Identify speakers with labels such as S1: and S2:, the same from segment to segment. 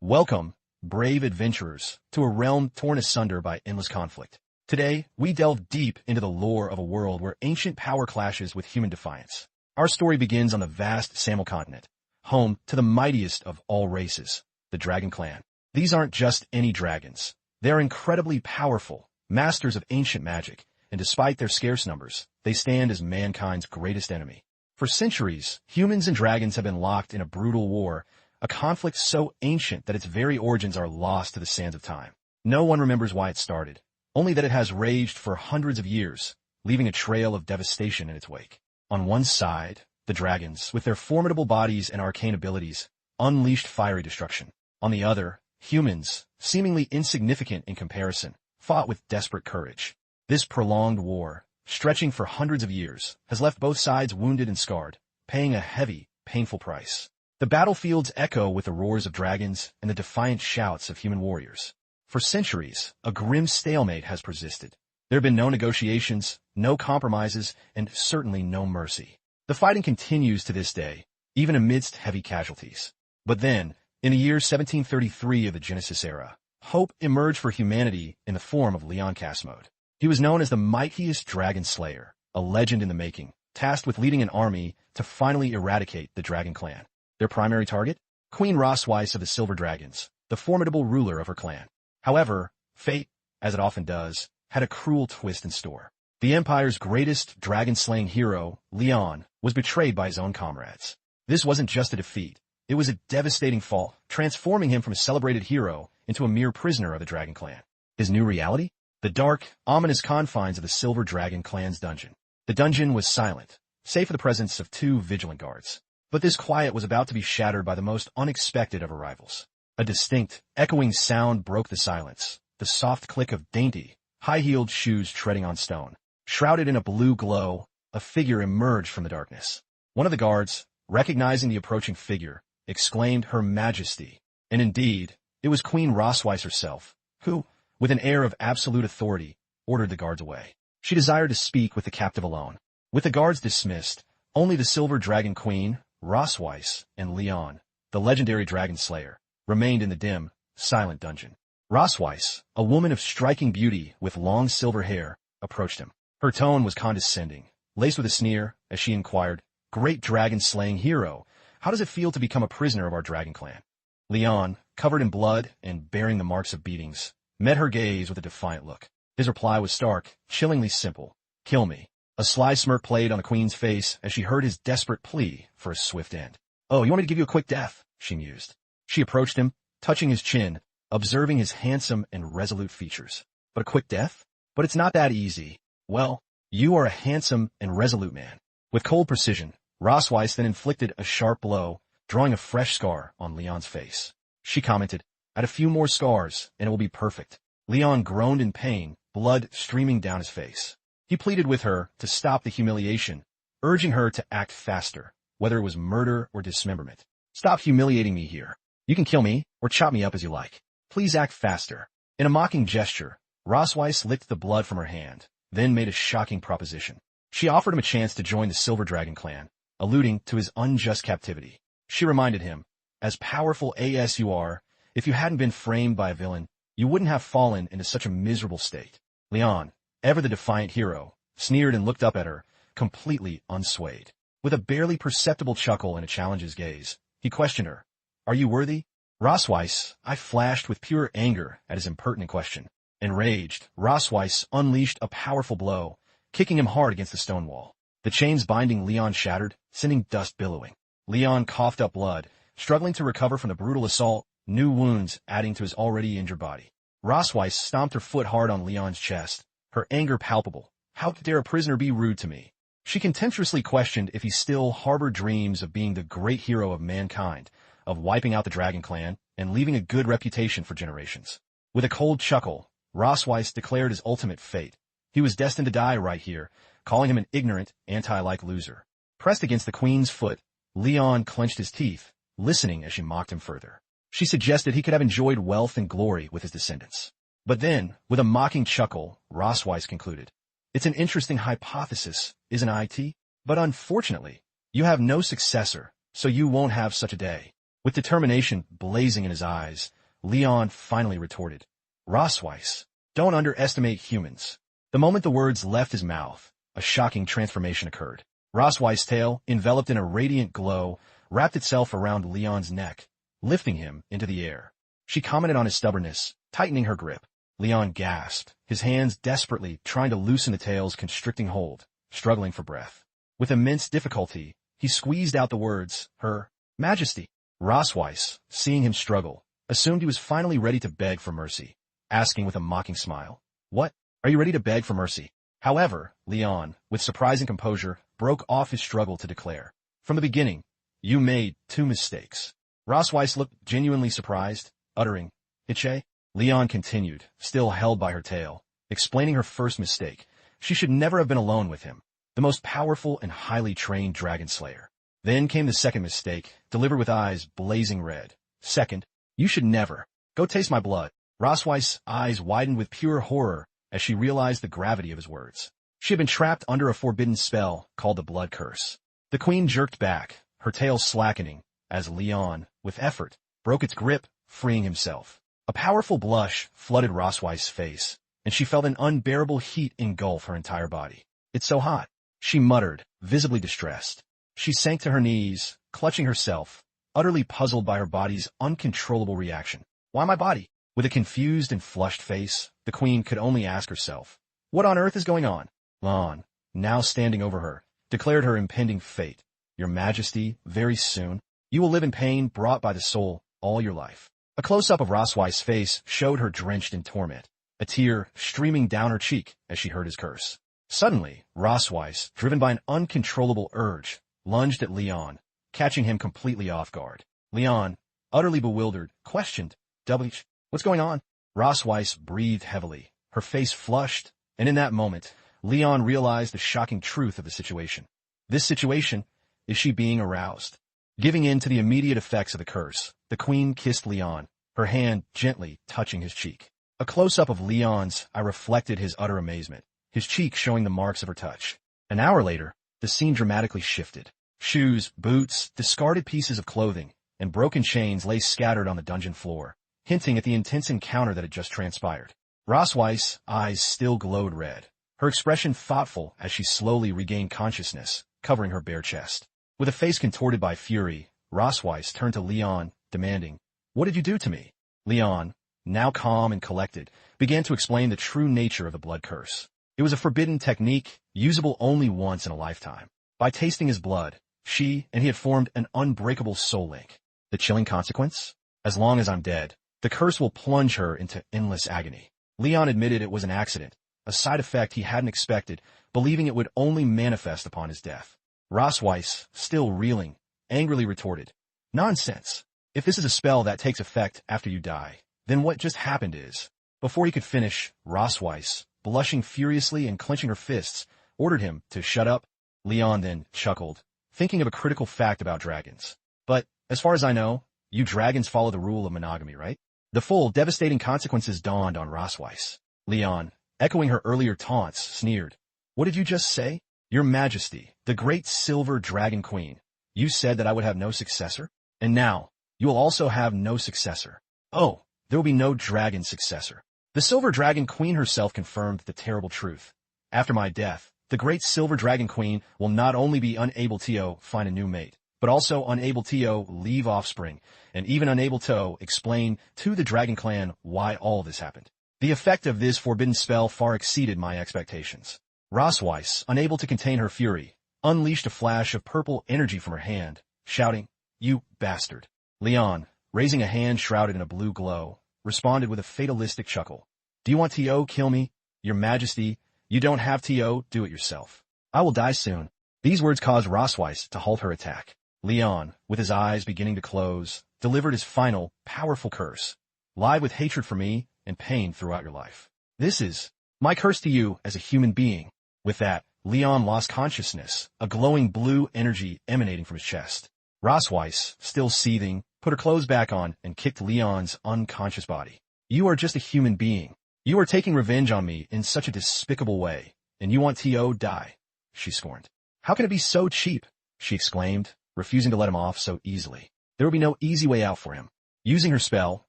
S1: Welcome, brave adventurers, to a realm torn asunder by endless conflict. Today, we delve deep into the lore of a world where ancient power clashes with human defiance. Our story begins on the vast Samuel continent, home to the mightiest of all races, the Dragon Clan. These aren't just any dragons. They're incredibly powerful, masters of ancient magic, and despite their scarce numbers, they stand as mankind's greatest enemy. For centuries, humans and dragons have been locked in a brutal war, a conflict so ancient that its very origins are lost to the sands of time. No one remembers why it started, only that it has raged for hundreds of years, leaving a trail of devastation in its wake. On one side, the dragons, with their formidable bodies and arcane abilities, unleashed fiery destruction. On the other, humans, seemingly insignificant in comparison, fought with desperate courage. This prolonged war, stretching for hundreds of years, has left both sides wounded and scarred, paying a heavy, painful price. The battlefields echo with the roars of dragons and the defiant shouts of human warriors. For centuries, a grim stalemate has persisted. There have been no negotiations, no compromises, and certainly no mercy. The fighting continues to this day, even amidst heavy casualties. But then, in the year 1733 of the Genesis era, hope emerged for humanity in the form of Leon Casmode. He was known as the mightiest dragon slayer, a legend in the making, tasked with leading an army to finally eradicate the Dragon Clan. Their primary target? Queen Rosweiss of the Silver Dragons, the formidable ruler of her clan. However, fate, as it often does, had a cruel twist in store. The Empire's greatest dragon-slaying hero, Leon, was betrayed by his own comrades. This wasn't just a defeat. It was a devastating fall, transforming him from a celebrated hero into a mere prisoner of the Dragon Clan. His new reality? The dark, ominous confines of the Silver Dragon Clan's dungeon. The dungeon was silent, save for the presence of two vigilant guards. But this quiet was about to be shattered by the most unexpected of arrivals. A distinct, echoing sound broke the silence, the soft click of dainty, high-heeled shoes treading on stone. Shrouded in a blue glow, a figure emerged from the darkness. One of the guards, recognizing the approaching figure, exclaimed, "Her Majesty." And indeed, it was Queen Rosweiss herself, who, with an air of absolute authority, ordered the guards away. She desired to speak with the captive alone. With the guards dismissed, only the Silver Dragon Queen, Rosweiss, and Leon, the legendary dragon slayer, remained in the dim, silent dungeon. Rosweiss, a woman of striking beauty with long silver hair, approached him. Her tone was condescending, laced with a sneer, as she inquired, "Great dragon-slaying hero, how does it feel to become a prisoner of our Dragon Clan?" Leon, covered in blood and bearing the marks of beatings, met her gaze with a defiant look. His reply was stark, chillingly simple. "Kill me." A sly smirk played on the queen's face as she heard his desperate plea for a swift end. "Oh, you want me to give you a quick death?" she mused. She approached him, touching his chin, observing his handsome and resolute features. "But a quick death? But it's not that easy." "Well, you are a handsome and resolute man." With cold precision, Rosweiss then inflicted a sharp blow, drawing a fresh scar on Leon's face. She commented, "Add a few more scars, and it will be perfect." Leon groaned in pain, blood streaming down his face. He pleaded with her to stop the humiliation, urging her to act faster, whether it was murder or dismemberment. "Stop humiliating me here. You can kill me, or chop me up as you like. Please act faster." In a mocking gesture, Rosweiss licked the blood from her hand, then made a shocking proposition. She offered him a chance to join the Silver Dragon Clan, alluding to his unjust captivity. She reminded him, "As powerful as you are, if you hadn't been framed by a villain, you wouldn't have fallen into such a miserable state." Leon, ever the defiant hero, sneered and looked up at her, completely unswayed. With a barely perceptible chuckle and a challenge's gaze, he questioned her, "Are you worthy?" Rosweiss, I flashed with pure anger at his impertinent question. Enraged, Rosweiss unleashed a powerful blow, kicking him hard against the stone wall. The chains binding Leon shattered, sending dust billowing. Leon coughed up blood, struggling to recover from the brutal assault, new wounds adding to his already injured body. Rosweiss stomped her foot hard on Leon's chest, her anger palpable. "How dare a prisoner be rude to me?" She contemptuously questioned if he still harbored dreams of being the great hero of mankind, of wiping out the Dragon Clan, and leaving a good reputation for generations. With a cold chuckle, Rosweiss declared his ultimate fate. He was destined to die right here, calling him an ignorant, anti-like loser. Pressed against the queen's foot, Leon clenched his teeth, listening as she mocked him further. She suggested he could have enjoyed wealth and glory with his descendants. But then, with a mocking chuckle, Rosweiss concluded, "It's an interesting hypothesis, isn't it? But unfortunately, you have no successor, so you won't have such a day." With determination blazing in his eyes, Leon finally retorted, "Rosweiss, don't underestimate humans." The moment the words left his mouth, a shocking transformation occurred. Rosweiss' tail, enveloped in a radiant glow, wrapped itself around Leon's neck, lifting him into the air. She commented on his stubbornness, tightening her grip. Leon gasped, his hands desperately trying to loosen the tail's constricting hold, struggling for breath. With immense difficulty, he squeezed out the words, "Her Majesty." Rosweiss, seeing him struggle, assumed he was finally ready to beg for mercy, asking with a mocking smile, "What? Are you ready to beg for mercy?" However, Leon, with surprising composure, broke off his struggle to declare, "From the beginning, you made 2 mistakes." Rosweiss looked genuinely surprised, uttering, "Iche?" Leon continued, still held by her tail, explaining her first mistake. She should never have been alone with him, the most powerful and highly trained dragon slayer. Then came the second mistake, delivered with eyes blazing red. "Second, you should never go taste my blood." Rosweiss' eyes widened with pure horror as she realized the gravity of his words. She had been trapped under a forbidden spell called the Blood Curse. The queen jerked back, her tail slackening, as Leon, with effort, broke its grip, freeing himself. A powerful blush flooded Rosweiss' face, and she felt an unbearable heat engulf her entire body. "It's so hot," she muttered, visibly distressed. She sank to her knees, clutching herself, utterly puzzled by her body's uncontrollable reaction. "Why my body?" With a confused and flushed face, the queen could only ask herself, "What on earth is going on?" Leon, now standing over her, declared her impending fate. "Your Majesty, very soon, you will live in pain brought by the soul all your life." A close-up of Rosweiss' face showed her drenched in torment, a tear streaming down her cheek as she heard his curse. Suddenly, Rosweiss, driven by an uncontrollable urge, lunged at Leon, catching him completely off guard. Leon, utterly bewildered, questioned, "What's going on?" Rosweiss breathed heavily, her face flushed, and in that moment, Leon realized the shocking truth of the situation. This situation, is she being aroused? Giving in to the immediate effects of the curse, the queen kissed Leon, her hand gently touching his cheek. A close-up of Leon's eye reflected his utter amazement, his cheek showing the marks of her touch. An hour later, the scene dramatically shifted. Shoes, boots, discarded pieces of clothing, and broken chains lay scattered on the dungeon floor, hinting at the intense encounter that had just transpired. Rosweiss' eyes still glowed red, her expression thoughtful as she slowly regained consciousness, covering her bare chest. With a face contorted by fury, Rosweiss turned to Leon, demanding, "What did you do to me?" Leon, now calm and collected, began to explain the true nature of the blood curse. It was a forbidden technique, usable only once in a lifetime. By tasting his blood, she and he had formed an unbreakable soul link. The chilling consequence? As long as I'm dead, the curse will plunge her into endless agony. Leon admitted it was an accident, a side effect he hadn't expected, believing it would only manifest upon his death. Rosweiss, still reeling, angrily retorted, "Nonsense. If this is a spell that takes effect after you die, then what just happened is..." Before he could finish, Rosweiss, blushing furiously and clenching her fists, ordered him to shut up. Leon then chuckled, thinking of a critical fact about dragons. "But, as far as I know, you dragons follow the rule of monogamy, right?" The full, devastating consequences dawned on Rosweiss. Leon, echoing her earlier taunts, sneered, "What did you just say?" "Your Majesty, the great silver dragon queen, you said that I would have no successor? And now, you will also have no successor. Oh, there will be no dragon successor." The silver dragon queen herself confirmed the terrible truth. "After my death, the great silver dragon queen will not only be unable to find a new mate, but also unable to leave offspring, and even unable to explain to the dragon clan why all this happened. The effect of this forbidden spell far exceeded my expectations." Rosweiss, unable to contain her fury, unleashed a flash of purple energy from her hand, shouting, "You bastard." Leon, raising a hand shrouded in a blue glow, responded with a fatalistic chuckle, "Do you want to kill me? Your Majesty, you don't have to do it yourself. I will die soon." These words caused Rosweiss to halt her attack. Leon, with his eyes beginning to close, delivered his final, powerful curse. "Live with hatred for me and pain throughout your life. This is my curse to you as a human being." With that, Leon lost consciousness, a glowing blue energy emanating from his chest. Rosweiss, still seething, put her clothes back on and kicked Leon's unconscious body. "You are just a human being. You are taking revenge on me in such a despicable way, and you want to die," she scorned. "How can it be so cheap?" she exclaimed, refusing to let him off so easily. There would be no easy way out for him. Using her spell,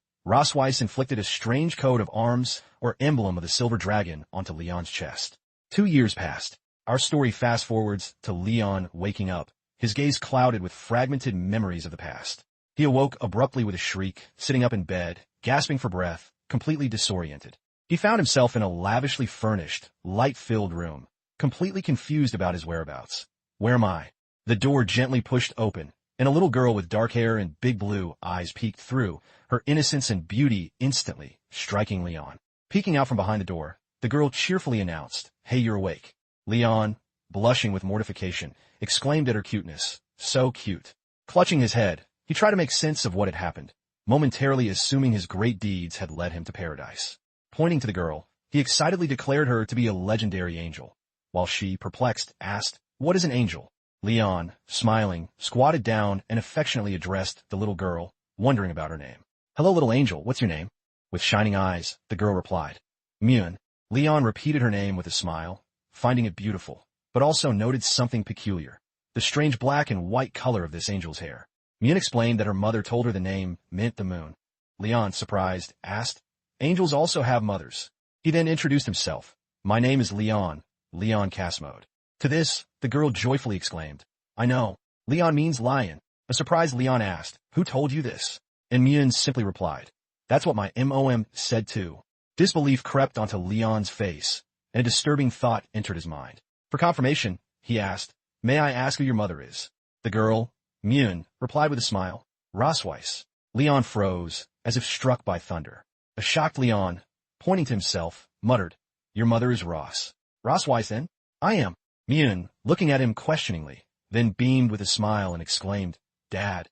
S1: Rosweiss inflicted a strange coat of arms or emblem of the silver dragon onto Leon's chest. 2 years passed. Our story fast-forwards to Leon waking up, his gaze clouded with fragmented memories of the past. He awoke abruptly with a shriek, sitting up in bed, gasping for breath, completely disoriented. He found himself in a lavishly furnished, light-filled room, completely confused about his whereabouts. Where am I? The door gently pushed open, and a little girl with dark hair and big blue eyes peeked through, her innocence and beauty instantly striking Leon. Peeking out from behind the door, the girl cheerfully announced, "Hey, you're awake." Leon, blushing with mortification, exclaimed at her cuteness. So cute. Clutching his head, he tried to make sense of what had happened, momentarily assuming his great deeds had led him to paradise. Pointing to the girl, he excitedly declared her to be a legendary angel, while she, perplexed, asked, "What is an angel?" Leon, smiling, squatted down and affectionately addressed the little girl, wondering about her name. "Hello, little angel, what's your name?" With shining eyes, the girl replied, "Myun." Leon repeated her name with a smile, finding it beautiful, but also noted something peculiar, the strange black and white color of this angel's hair. Myun explained that her mother told her the name meant the moon. Leon, surprised, asked, "Angels also have mothers?" He then introduced himself. "My name is Leon, Leon Casmode." To this, the girl joyfully exclaimed, "I know. Leon means lion." A surprised Leon asked, "Who told you this?" And Myun simply replied, "That's what my mom said too." Disbelief crept onto Leon's face, and a disturbing thought entered his mind. For confirmation, he asked, "May I ask who your mother is?" The girl, Myun, replied with a smile, "Rosweiss." Leon froze, as if struck by thunder. A shocked Leon, pointing to himself, muttered, "Your mother is Ross." "Rosweiss, then?" "I am." Myun, looking at him questioningly, then beamed with a smile and exclaimed, Dad,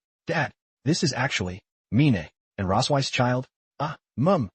S1: this is actually Mine, and Rosweiss' child? Ah, Mum."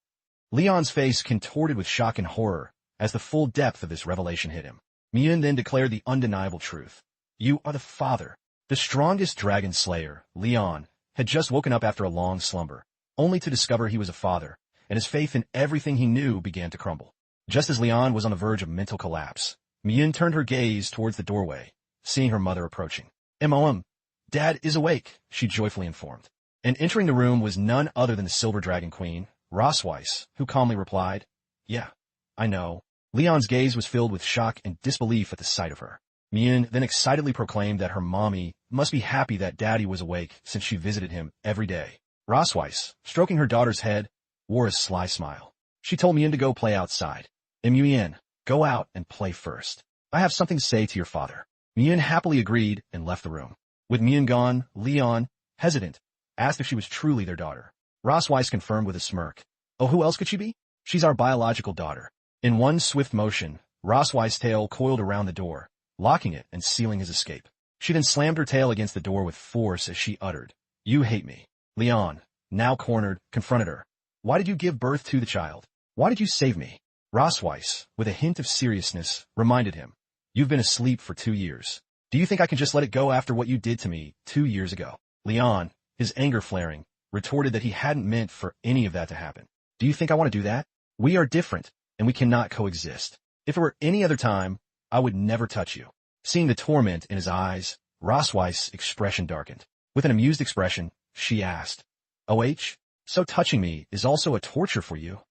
S1: Leon's face contorted with shock and horror as the full depth of this revelation hit him. Myun then declared the undeniable truth. "You are the father." The strongest dragon slayer, Leon, had just woken up after a long slumber, only to discover he was a father, and his faith in everything he knew began to crumble. Just as Leon was on the verge of mental collapse, Myun turned her gaze towards the doorway, seeing her mother approaching. "Mom, Dad is awake," she joyfully informed. And entering the room was none other than the Silver Dragon Queen, Rosweiss, who calmly replied, "Yeah, I know." Leon's gaze was filled with shock and disbelief at the sight of her. Myun then excitedly proclaimed that her mommy must be happy that Daddy was awake since she visited him every day. Rosweiss, stroking her daughter's head, wore a sly smile. She told Myun to go play outside. "Myun, go out and play first. I have something to say to your father." Myun happily agreed and left the room. With Myun gone, Leon, hesitant, asked if she was truly their daughter. Rosweiss confirmed with a smirk. "Oh, who else could she be? She's our biological daughter." In one swift motion, Rosweiss' tail coiled around the door, locking it and sealing his escape. She then slammed her tail against the door with force as she uttered, "You hate me." Leon, now cornered, confronted her. "Why did you give birth to the child? Why did you save me?" Rosweiss, with a hint of seriousness, reminded him, "You've been asleep for 2 years. Do you think I can just let it go after what you did to me 2 years ago?" Leon, his anger flaring, retorted that he hadn't meant for any of that to happen. "Do you think I want to do that? We are different, and we cannot coexist. If it were any other time, I would never touch you." Seeing the torment in his eyes, Rosweiss' expression darkened. With an amused expression, she asked, "OH, so touching me is also a torture for you?"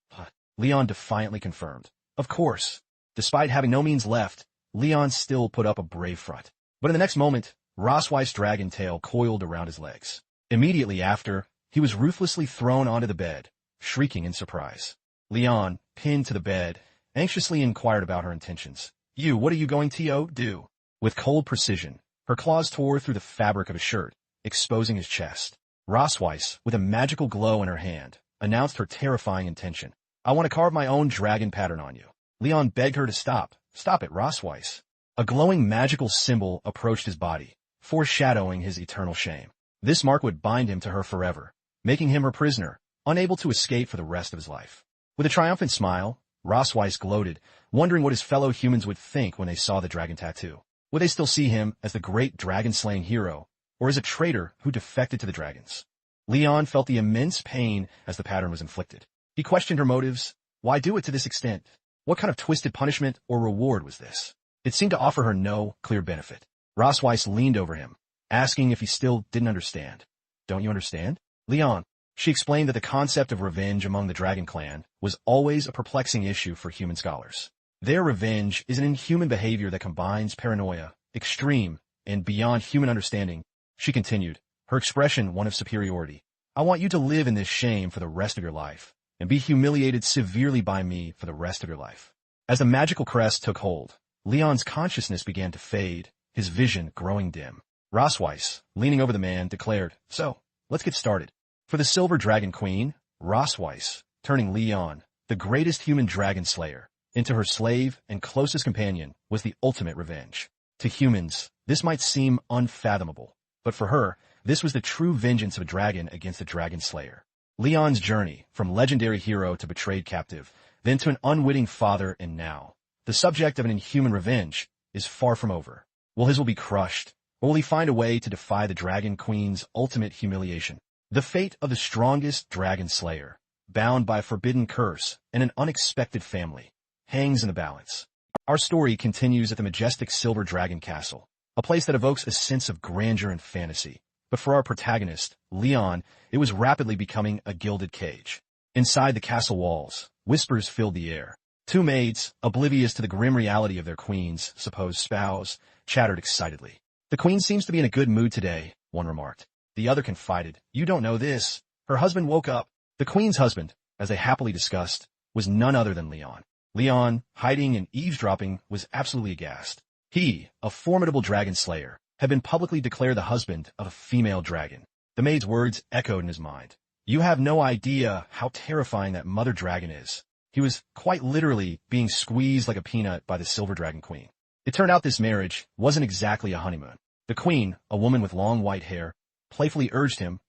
S1: Leon defiantly confirmed, "Of course." Despite having no means left, Leon still put up a brave front. But in the next moment, Rosweiss' dragon tail coiled around his legs. Immediately after, he was ruthlessly thrown onto the bed, shrieking in surprise. Leon, pinned to the bed, anxiously inquired about her intentions. What are you going to do?" With cold precision, her claws tore through the fabric of his shirt, exposing his chest. Rosweiss, with a magical glow in her hand, announced her terrifying intention. "I want to carve my own dragon pattern on you." Leon begged her to stop. "Stop it, Rosweiss." A glowing magical symbol approached his body, foreshadowing his eternal shame. This mark would bind him to her forever, making him her prisoner, unable to escape for the rest of his life. With a triumphant smile, Rosweiss gloated, wondering what his fellow humans would think when they saw the dragon tattoo. Would they still see him as the great dragon-slaying hero, or as a traitor who defected to the dragons? Leon felt the immense pain as the pattern was inflicted. He questioned her motives. Why do it to this extent? What kind of twisted punishment or reward was this? It seemed to offer her no clear benefit. Rosweiss leaned over him, asking if he still didn't understand. Don't you understand? Leon. She explained that the concept of revenge among the dragon clan was always a perplexing issue for human scholars. Their revenge is an inhuman behavior that combines paranoia, extreme, and beyond human understanding. She continued, her expression one of superiority. I want you to live in this shame for the rest of your life, and be humiliated severely by me for the rest of your life. As the magical crest took hold, Leon's consciousness began to fade, his vision growing dim. Rosweiss, leaning over the man, declared, So, let's get started. For the Silver Dragon Queen, Rosweiss, turning Leon, the greatest human dragon slayer, into her slave and closest companion, was the ultimate revenge. To humans, this might seem unfathomable, but for her, this was the true vengeance of a dragon against a dragon slayer. Leon's journey, from legendary hero to betrayed captive, then to an unwitting father, and now, the subject of an inhuman revenge, is far from over. Will his will be crushed, or will he find a way to defy the Dragon Queen's ultimate humiliation? The fate of the strongest dragon slayer, bound by a forbidden curse and an unexpected family, hangs in the balance. Our story continues at the majestic Silver Dragon Castle, a place that evokes a sense of grandeur and fantasy. But for our protagonist, Leon, it was rapidly becoming a gilded cage. Inside the castle walls, whispers filled the air. Two maids, oblivious to the grim reality of their queen's supposed spouse, chattered excitedly. The queen seems to be in a good mood today, one remarked. The other confided, You don't know this. Her husband woke up. The queen's husband, as they happily discussed, was none other than Leon. Leon, hiding and eavesdropping, was absolutely aghast. He, a formidable dragon slayer, had been publicly declared the husband of a female dragon. The maid's words echoed in his mind. You have no idea how terrifying that mother dragon is. He was quite literally being squeezed like a peanut by the Silver Dragon Queen. It turned out this marriage wasn't exactly a honeymoon. The queen, a woman with long white hair, playfully urged him,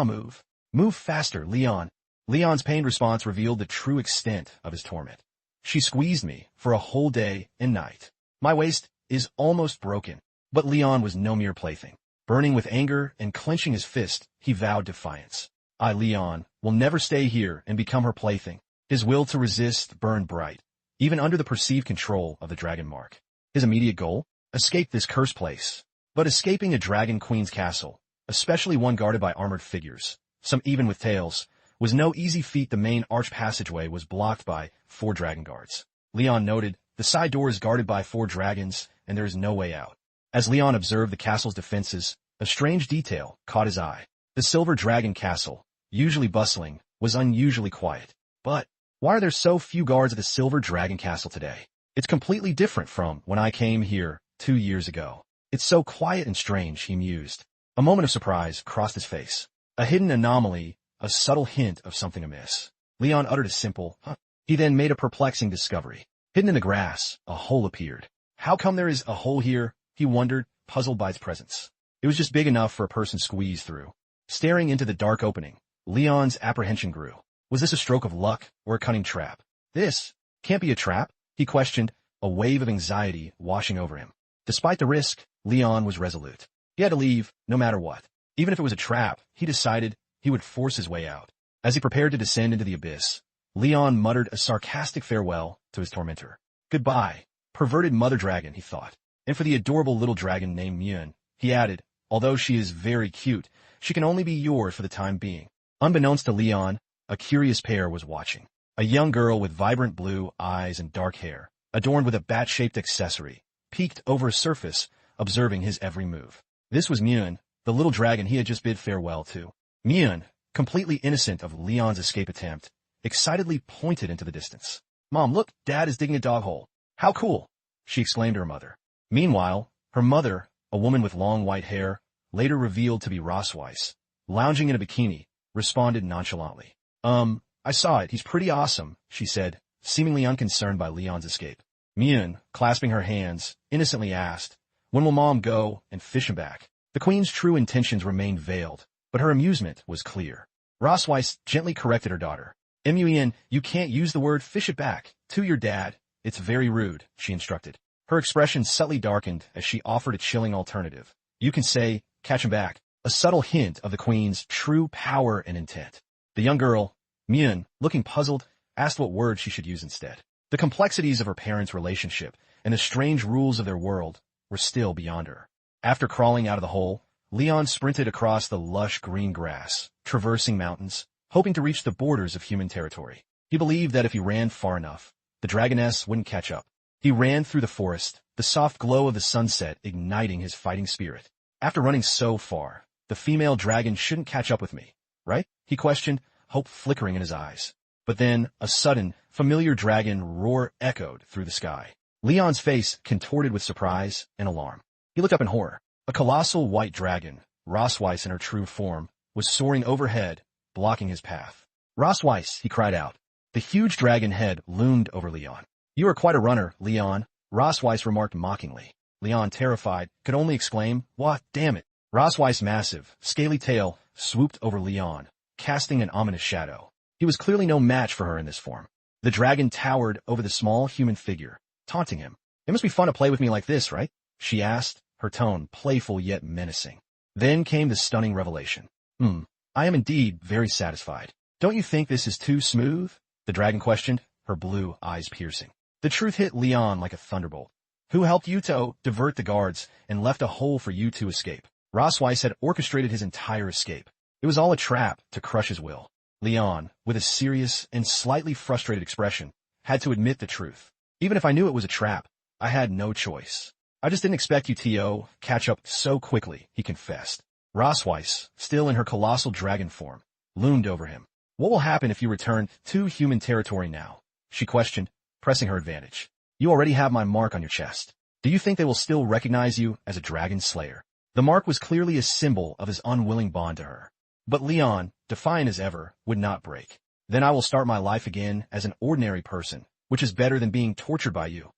S1: move. Move faster, Leon. Leon's pained response revealed the true extent of his torment. She squeezed me for a whole day and night. My waist is almost broken. But Leon was no mere plaything. Burning with anger and clenching his fist, he vowed defiance. I, Leon, will never stay here and become her plaything. His will to resist burned bright, even under the perceived control of the dragon mark. His immediate goal? Escape this cursed place. But escaping a dragon queen's castle, especially one guarded by armored figures, some even with tails, was no easy feat. The main arch passageway was blocked by 4 dragon guards. Leon noted, the side door is guarded by 4 dragons, and there is no way out. As Leon observed the castle's defenses, a strange detail caught his eye. The Silver Dragon Castle, usually bustling, was unusually quiet. But why are there so few guards at the Silver Dragon Castle today? It's completely different from when I came here 2 years ago. It's so quiet and strange, he mused. A moment of surprise crossed his face. A hidden anomaly, a subtle hint of something amiss. Leon uttered a simple, huh. He then made a perplexing discovery. Hidden in the grass, a hole appeared. How come there is a hole here? He wondered, puzzled by its presence. It was just big enough for a person squeezed through. Staring into the dark opening, Leon's apprehension grew. Was this a stroke of luck or a cunning trap? This can't be a trap, he questioned, a wave of anxiety washing over him. Despite the risk, Leon was resolute. He had to leave, no matter what. Even if it was a trap, he decided he would force his way out. As he prepared to descend into the abyss, Leon muttered a sarcastic farewell to his tormentor. Goodbye, perverted mother dragon, he thought. And for the adorable little dragon named Myun, he added, although she is very cute, she can only be yours for the time being. Unbeknownst to Leon, a curious pair was watching. A young girl with vibrant blue eyes and dark hair, adorned with a bat-shaped accessory, peeked over a surface, observing his every move. This was Myun, the little dragon he had just bid farewell to. Myun, completely innocent of Leon's escape attempt, excitedly pointed into the distance. Mom, look, Dad is digging a dog hole. How cool, she exclaimed to her mother. Meanwhile, her mother, a woman with long white hair, later revealed to be Rosweiss, lounging in a bikini, responded nonchalantly. I saw it. He's pretty awesome, she said, seemingly unconcerned by Leon's escape. Myun, clasping her hands, innocently asked, when will Mom go and fish him back? The queen's true intentions remained veiled, but her amusement was clear. Rosweiss gently corrected her daughter. Myun, you can't use the word fish it back to your dad. It's very rude, she instructed. Her expression subtly darkened as she offered a chilling alternative. You can say, catch him back, a subtle hint of the queen's true power and intent. The young girl, Myun, looking puzzled, asked what word she should use instead. The complexities of her parents' relationship and the strange rules of their world were still beyond her. After crawling out of the hole, Leon sprinted across the lush green grass, traversing mountains, hoping to reach the borders of human territory. He believed that if he ran far enough, the dragoness wouldn't catch up. He ran through the forest, the soft glow of the sunset igniting his fighting spirit. After running so far, the female dragon shouldn't catch up with me, right? He questioned, hope flickering in his eyes. But then, a sudden, familiar dragon roar echoed through the sky. Leon's face contorted with surprise and alarm. He looked up in horror. A colossal white dragon, Rosweiss in her true form, was soaring overhead, blocking his path. Rosweiss, he cried out. The huge dragon head loomed over Leon. You are quite a runner, Leon, Rosweiss remarked mockingly. Leon, terrified, could only exclaim, what, damn it. Rosweiss' massive, scaly tail swooped over Leon, casting an ominous shadow. He was clearly no match for her in this form. The dragon towered over the small human figure, taunting him. It must be fun to play with me like this, right? She asked, her tone playful yet menacing. Then came the stunning revelation. I am indeed very satisfied. Don't you think this is too smooth? The dragon questioned, her blue eyes piercing. The truth hit Leon like a thunderbolt. Who helped you to divert the guards and left a hole for you to escape? Rosweiss had orchestrated his entire escape. It was all a trap to crush his will. Leon, with a serious and slightly frustrated expression, had to admit the truth. Even if I knew it was a trap, I had no choice. I just didn't expect you to catch up so quickly, he confessed. Rosweiss, still in her colossal dragon form, loomed over him. What will happen if you return to human territory now? She questioned, pressing her advantage. You already have my mark on your chest. Do you think they will still recognize you as a dragon slayer? The mark was clearly a symbol of his unwilling bond to her. But Leon, defiant as ever, would not break. Then I will start my life again as an ordinary person, which is better than being tortured by you,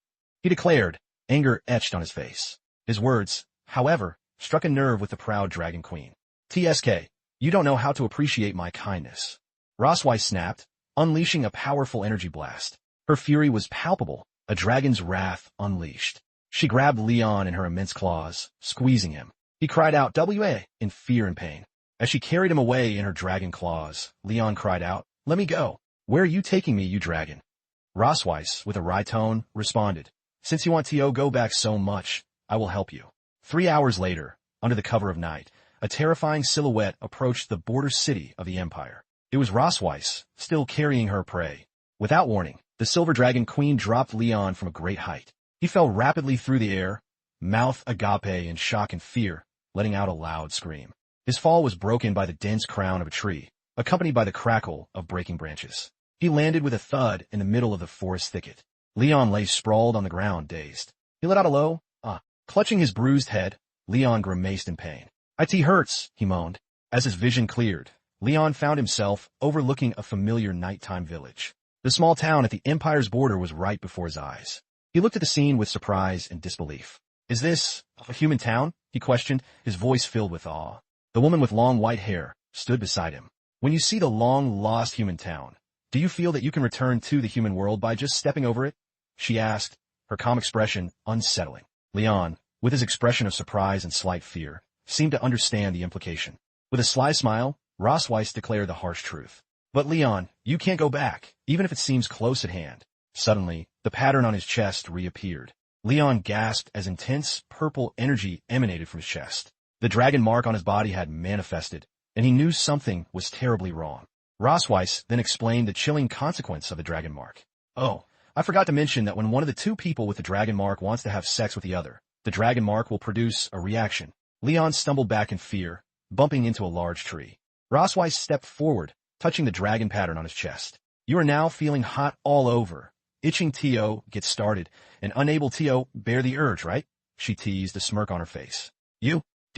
S1: he declared, anger etched on his face. His words, however, struck a nerve with the proud dragon queen. TSK, you don't know how to appreciate my kindness. Rosweiss snapped, unleashing a powerful energy blast. Her fury was palpable, a dragon's wrath unleashed. She grabbed Leon in her immense claws, squeezing him. He cried out, "WA!" in fear and pain. As she carried him away in her dragon claws, Leon cried out, "Let me go. Where are you taking me, you dragon?" Rosweiss, with a wry tone, responded, "Since you want to go back so much, I will help you." 3 hours later, under the cover of night, a terrifying silhouette approached the border city of the Empire. It was Rosweiss, still carrying her prey. Without warning, the Silver Dragon Queen dropped Leon from a great height. He fell rapidly through the air, mouth agape in shock and fear, letting out a loud scream. His fall was broken by the dense crown of a tree, accompanied by the crackle of breaking branches. He landed with a thud in the middle of the forest thicket. Leon lay sprawled on the ground, dazed. He let out a low, Clutching his bruised head, Leon grimaced in pain. "It hurts," he moaned. As his vision cleared, Leon found himself overlooking a familiar nighttime village. The small town at the Empire's border was right before his eyes. He looked at the scene with surprise and disbelief. "Is this a human town?" he questioned, his voice filled with awe. The woman with long white hair stood beside him. "When you see the long-lost human town, do you feel that you can return to the human world by just stepping over it?" she asked, her calm expression unsettling. Leon, with his expression of surprise and slight fear, seemed to understand the implication. With a sly smile, Rosweiss declared the harsh truth. "But Leon, you can't go back, even if it seems close at hand." Suddenly, the pattern on his chest reappeared. Leon gasped as intense, purple energy emanated from his chest. The dragon mark on his body had manifested, and he knew something was terribly wrong. Rosweiss then explained the chilling consequence of the dragon mark. "Oh, I forgot to mention that when one of the two people with the dragon mark wants to have sex with the other, the dragon mark will produce a reaction." Leon stumbled back in fear, bumping into a large tree. Rosweiss stepped forward, touching the dragon pattern on his chest. "You are now feeling hot all over, itching to get started, and unable to bear the urge, right?" she teased, a smirk on her face. Do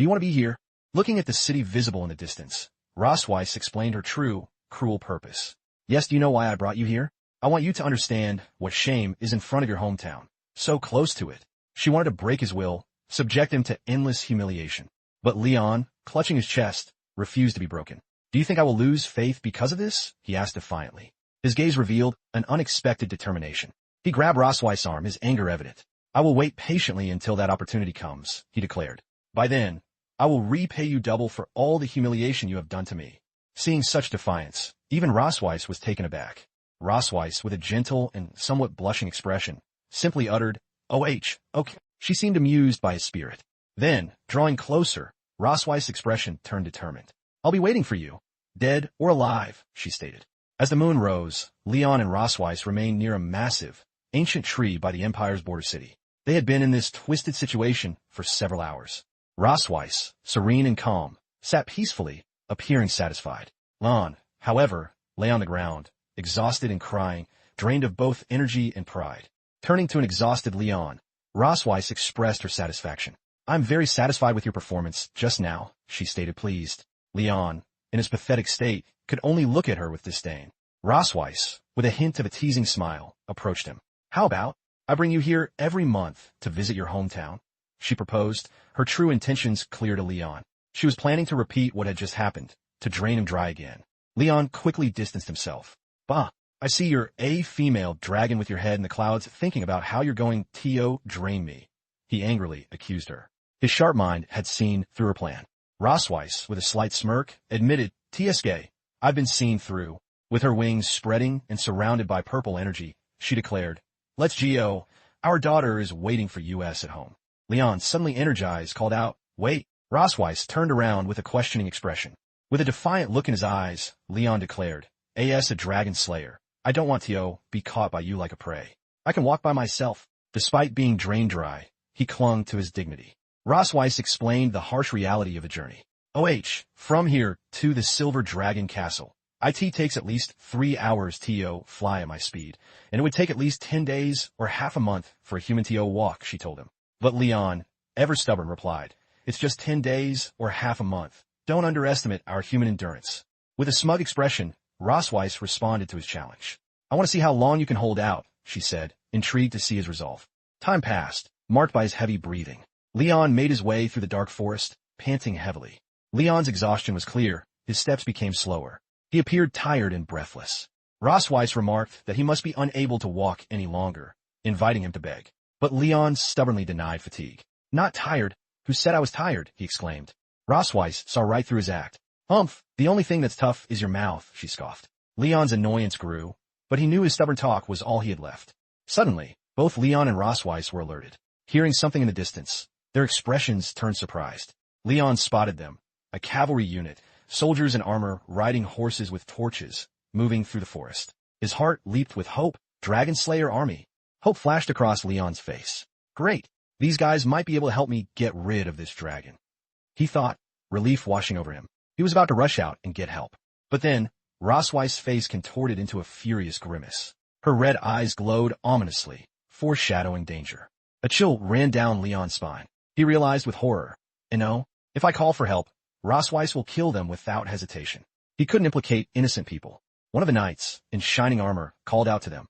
S1: you want to be here?" Looking at the city visible in the distance, Rosweiss explained her true, cruel purpose. "Yes, do you know why I brought you here? I want you to understand what shame is in front of your hometown, so close to it." She wanted to break his will, subject him to endless humiliation. But Leon, clutching his chest, refused to be broken. "Do you think I will lose faith because of this?" he asked defiantly. His gaze revealed an unexpected determination. He grabbed Rosweiss' arm, his anger evident. "I will wait patiently until that opportunity comes," he declared. "By then, I will repay you double for all the humiliation you have done to me." Seeing such defiance, even Rosweiss was taken aback. Rosweiss, with a gentle and somewhat blushing expression, simply uttered, "Okay." She seemed amused by his spirit. Then, drawing closer, Rosweiss' expression turned determined. I'll be waiting for you, dead or alive, she stated. As the moon rose, Leon and Rosweiss remained near a massive, ancient tree by the Empire's border city. They had been in this twisted situation for several hours. Rosweiss, serene and calm, sat peacefully, appearing satisfied. Leon, however, lay on the ground, exhausted and crying, drained of both energy and pride. Turning to an exhausted Leon, Rosweiss expressed her satisfaction. I'm very satisfied with your performance just now, she stated pleased. Leon, in his pathetic state, could only look at her with disdain. Rosweiss, with a hint of a teasing smile, approached him. How about I bring you here every month to visit your hometown? She proposed, her true intentions clear to Leon. She was planning to repeat what had just happened, to drain him dry again. Leon quickly distanced himself. Bah, I see you're a female dragon with your head in the clouds thinking about how you're going to drain me. He angrily accused her. His sharp mind had seen through her plan. Rosweiss, with a slight smirk, admitted, TSK, I've been seen through. With her wings spreading and surrounded by purple energy, she declared, Let's go. Our daughter is waiting for us at home. Leon, suddenly energized, called out, Wait. Rosweiss turned around with a questioning expression. With a defiant look in his eyes, Leon declared, a dragon slayer. I don't want to be caught by you like a prey. I can walk by myself. Despite being drained dry, he clung to his dignity. Rosweiss explained the harsh reality of the journey. From here to the Silver Dragon Castle, it takes at least 3 hours to fly at my speed, and it would take at least 10 days or half a month for a human to walk, she told him. But Leon, ever stubborn, replied, It's just 10 days or half a month. Don't underestimate our human endurance. With a smug expression, Rosweiss responded to his challenge. I want to see how long you can hold out, she said, intrigued to see his resolve. Time passed, marked by his heavy breathing. Leon made his way through the dark forest, panting heavily. Leon's exhaustion was clear, his steps became slower. He appeared tired and breathless. Rosweiss remarked that he must be unable to walk any longer, inviting him to beg. But Leon stubbornly denied fatigue. Not tired? Who said I was tired? He exclaimed. Rosweiss saw right through his act. Humph, the only thing that's tough is your mouth, she scoffed. Leon's annoyance grew, but he knew his stubborn talk was all he had left. Suddenly, both Leon and Rosweiss were alerted. Hearing something in the distance, their expressions turned surprised. Leon spotted them, a cavalry unit, soldiers in armor riding horses with torches, moving through the forest. His heart leaped with hope. Dragon Slayer army. Hope flashed across Leon's face. Great, these guys might be able to help me get rid of this dragon. He thought, relief washing over him. He was about to rush out and get help. But then, Rosweiss' face contorted into a furious grimace. Her red eyes glowed ominously, foreshadowing danger. A chill ran down Leon's spine. He realized with horror, if I call for help, Rosweiss will kill them without hesitation. He couldn't implicate innocent people. One of the knights, in shining armor, called out to them.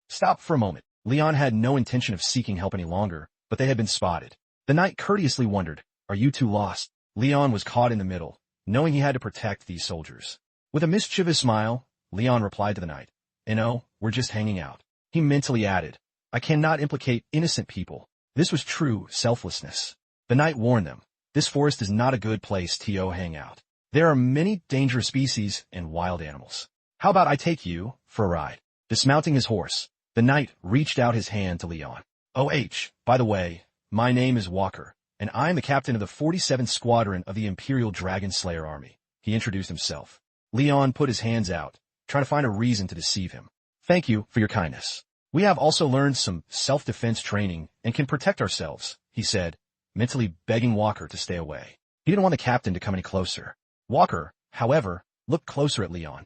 S1: Stop for a moment. Leon had no intention of seeking help any longer, but they had been spotted. The knight courteously wondered, Are you two lost? Leon was caught in the middle, knowing he had to protect these soldiers. With a mischievous smile, Leon replied to the knight, we're just hanging out. He mentally added, I cannot implicate innocent people. This was true selflessness. The knight warned them, this forest is not a good place to hang out. There are many dangerous species and wild animals. How about I take you for a ride? Dismounting his horse, the knight reached out his hand to Leon. By the way, my name is Walker, and I am the captain of the 47th Squadron of the Imperial Dragon Slayer Army. He introduced himself. Leon put his hands out, trying to find a reason to deceive him. Thank you for your kindness. We have also learned some self-defense training and can protect ourselves, he said, mentally begging Walker to stay away. He didn't want the captain to come any closer. Walker, however, looked closer at Leon.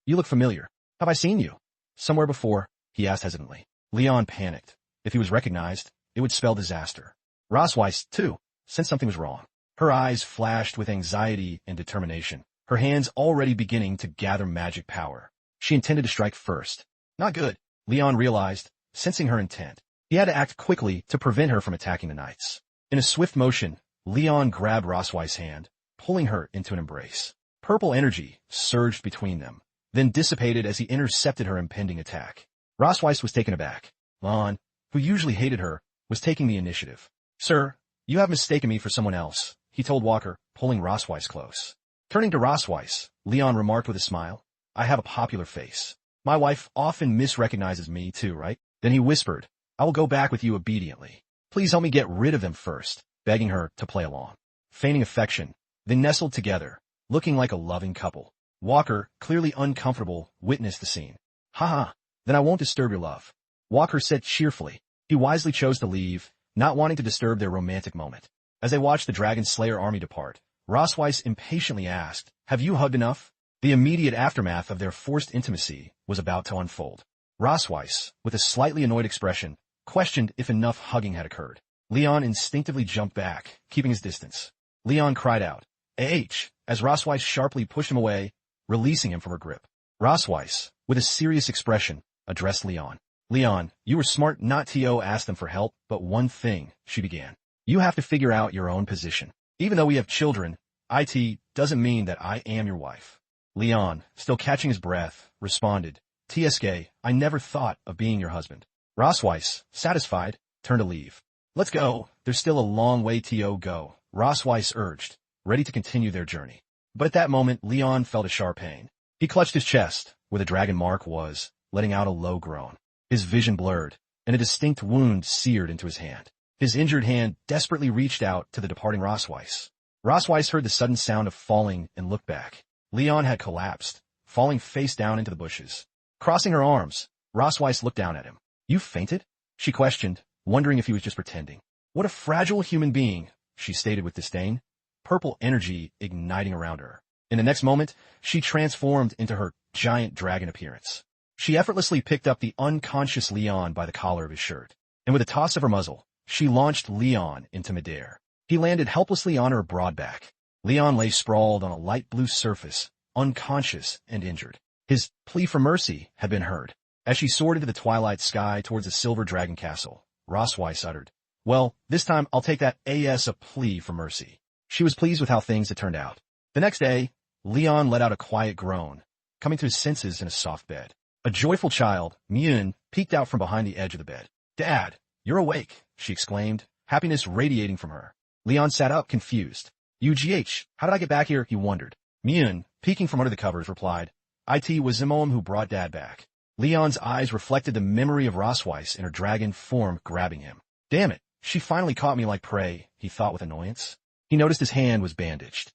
S1: You look familiar. Have I seen you? Somewhere before, he asked hesitantly. Leon panicked. If he was recognized, it would spell disaster. Rosweiss, too, sensed something was wrong. Her eyes flashed with anxiety and determination, her hands already beginning to gather magic power. She intended to strike first. Not good, Leon realized, sensing her intent. He had to act quickly to prevent her from attacking the knights. In a swift motion, Leon grabbed Rosweiss' hand, pulling her into an embrace. Purple energy surged between them, then dissipated as he intercepted her impending attack. Rosweiss was taken aback. Leon, who usually hated her, was taking the initiative. Sir, you have mistaken me for someone else, he told Walker, pulling Rosweiss close. Turning to Rosweiss, Leon remarked with a smile, I have a popular face. My wife often misrecognizes me too, right? Then he whispered, I will go back with you obediently. Please help me get rid of them first, begging her to play along. feigning affection. They nestled together, looking like a loving couple. Walker, clearly uncomfortable, witnessed the scene. Haha, then I won't disturb your love, Walker said cheerfully. He wisely chose to leave, not wanting to disturb their romantic moment. As they watched the Dragon Slayer army depart, Rossweiss impatiently asked, "Have you hugged enough?" The immediate aftermath of their forced intimacy was about to unfold. Rossweiss, with a slightly annoyed expression, questioned if enough hugging had occurred. Leon instinctively jumped back, keeping his distance. Leon cried out, "Ah!" as Rossweiss sharply pushed him away, releasing him from her grip. Rossweiss, with a serious expression, addressed Leon. "Leon, you were smart not to ask them for help, but one thing," she began. "You have to figure out your own position. Even though we have children, it doesn't mean that I am your wife." Leon, still catching his breath, responded, "Tsk, I never thought of being your husband." Rossweiss, satisfied, turned to leave. "Let's go, there's still a long way to go," Rossweiss urged, ready to continue their journey. But at that moment, Leon felt a sharp pain. He clutched his chest, where the dragon mark was, letting out a low groan. His vision blurred, and a distinct wound seared into his hand. His injured hand desperately reached out to the departing Rossweiss. Rossweiss heard the sudden sound of falling and looked back. Leon had collapsed, falling face down into the bushes. Crossing her arms, Rossweiss looked down at him. "You fainted?" she questioned, wondering if he was just pretending. "What a fragile human being," she stated with disdain, purple energy igniting around her. In the next moment, she transformed into her giant dragon appearance. She effortlessly picked up the unconscious Leon by the collar of his shirt, and with a toss of her muzzle, she launched Leon into midair. He landed helplessly on her broad back. Leon lay sprawled on a light blue surface, unconscious and injured. His plea for mercy had been heard. As she soared into the twilight sky towards the silver dragon castle, Rossweiss uttered, "Well, this time I'll take that as a plea for mercy." She was pleased with how things had turned out. The next day, Leon let out a quiet groan, coming to his senses in a soft bed. A joyful child, Myun, peeked out from behind the edge of the bed. "Dad, you're awake," she exclaimed, happiness radiating from her. Leon sat up, confused. "UGH, how did I get back here?" he wondered. Myun, peeking from under the covers, replied, "It was Zimoam who brought Dad back." Leon's eyes reflected the memory of Rossweiss in her dragon form grabbing him. "Damn it, she finally caught me like prey," he thought with annoyance. He noticed his hand was bandaged.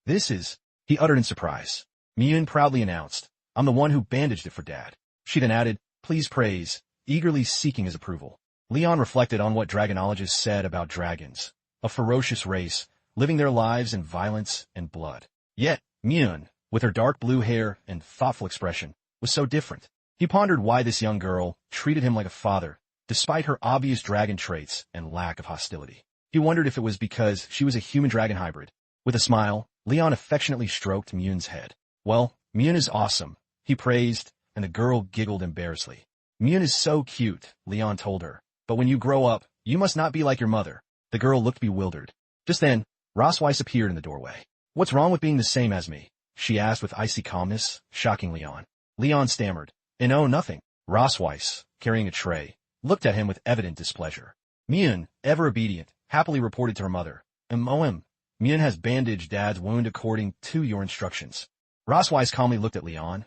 S1: This is," he uttered in surprise. Myun proudly announced, "I'm the one who bandaged it for Dad." She then added, "Please praise," eagerly seeking his approval. Leon reflected on what dragonologists said about dragons, a ferocious race, living their lives in violence and blood. Yet, Myun, with her dark blue hair and thoughtful expression, was so different. He pondered why this young girl treated him like a father, despite her obvious dragon traits and lack of hostility. He wondered if it was because she was a human-dragon hybrid. With a smile, Leon affectionately stroked Myun's head. "Well, Myun is awesome," he praised, and the girl giggled embarrassedly. "Myun is so cute," Leon told her, "but when you grow up, you must not be like your mother." The girl looked bewildered. Just then, Rossweiss appeared in the doorway. "What's wrong with being the same as me?" she asked with icy calmness, shocking Leon. Leon stammered, "No, nothing." Rossweiss, carrying a tray, looked at him with evident displeasure. Myun, ever obedient, happily reported to her mother, Myun has bandaged Dad's wound according to your instructions." Rossweiss calmly looked at Leon.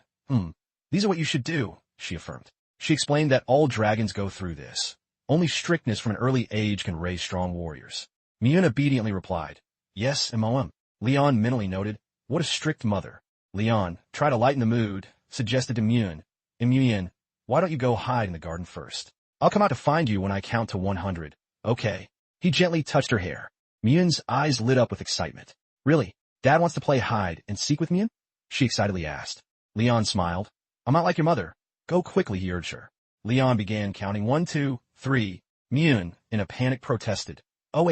S1: These are what you should do," she affirmed. She explained that all dragons go through this. Only strictness from an early age can raise strong warriors. Myun obediently replied, "Yes, Moem." Leon mentally noted, "What a strict mother." Leon, try to lighten the mood, suggested to Myun, "Myun, why don't you go hide in the garden first? I'll come out to find you when I count to 100. Okay." He gently touched her hair. Myun's eyes lit up with excitement. "Really? Dad wants to play hide and seek with Myun?" she excitedly asked. Leon smiled. "I'm not like your mother. Go quickly," he urged her. Leon began counting 1, 2, 3. Myun, in a panic, protested, "Oh,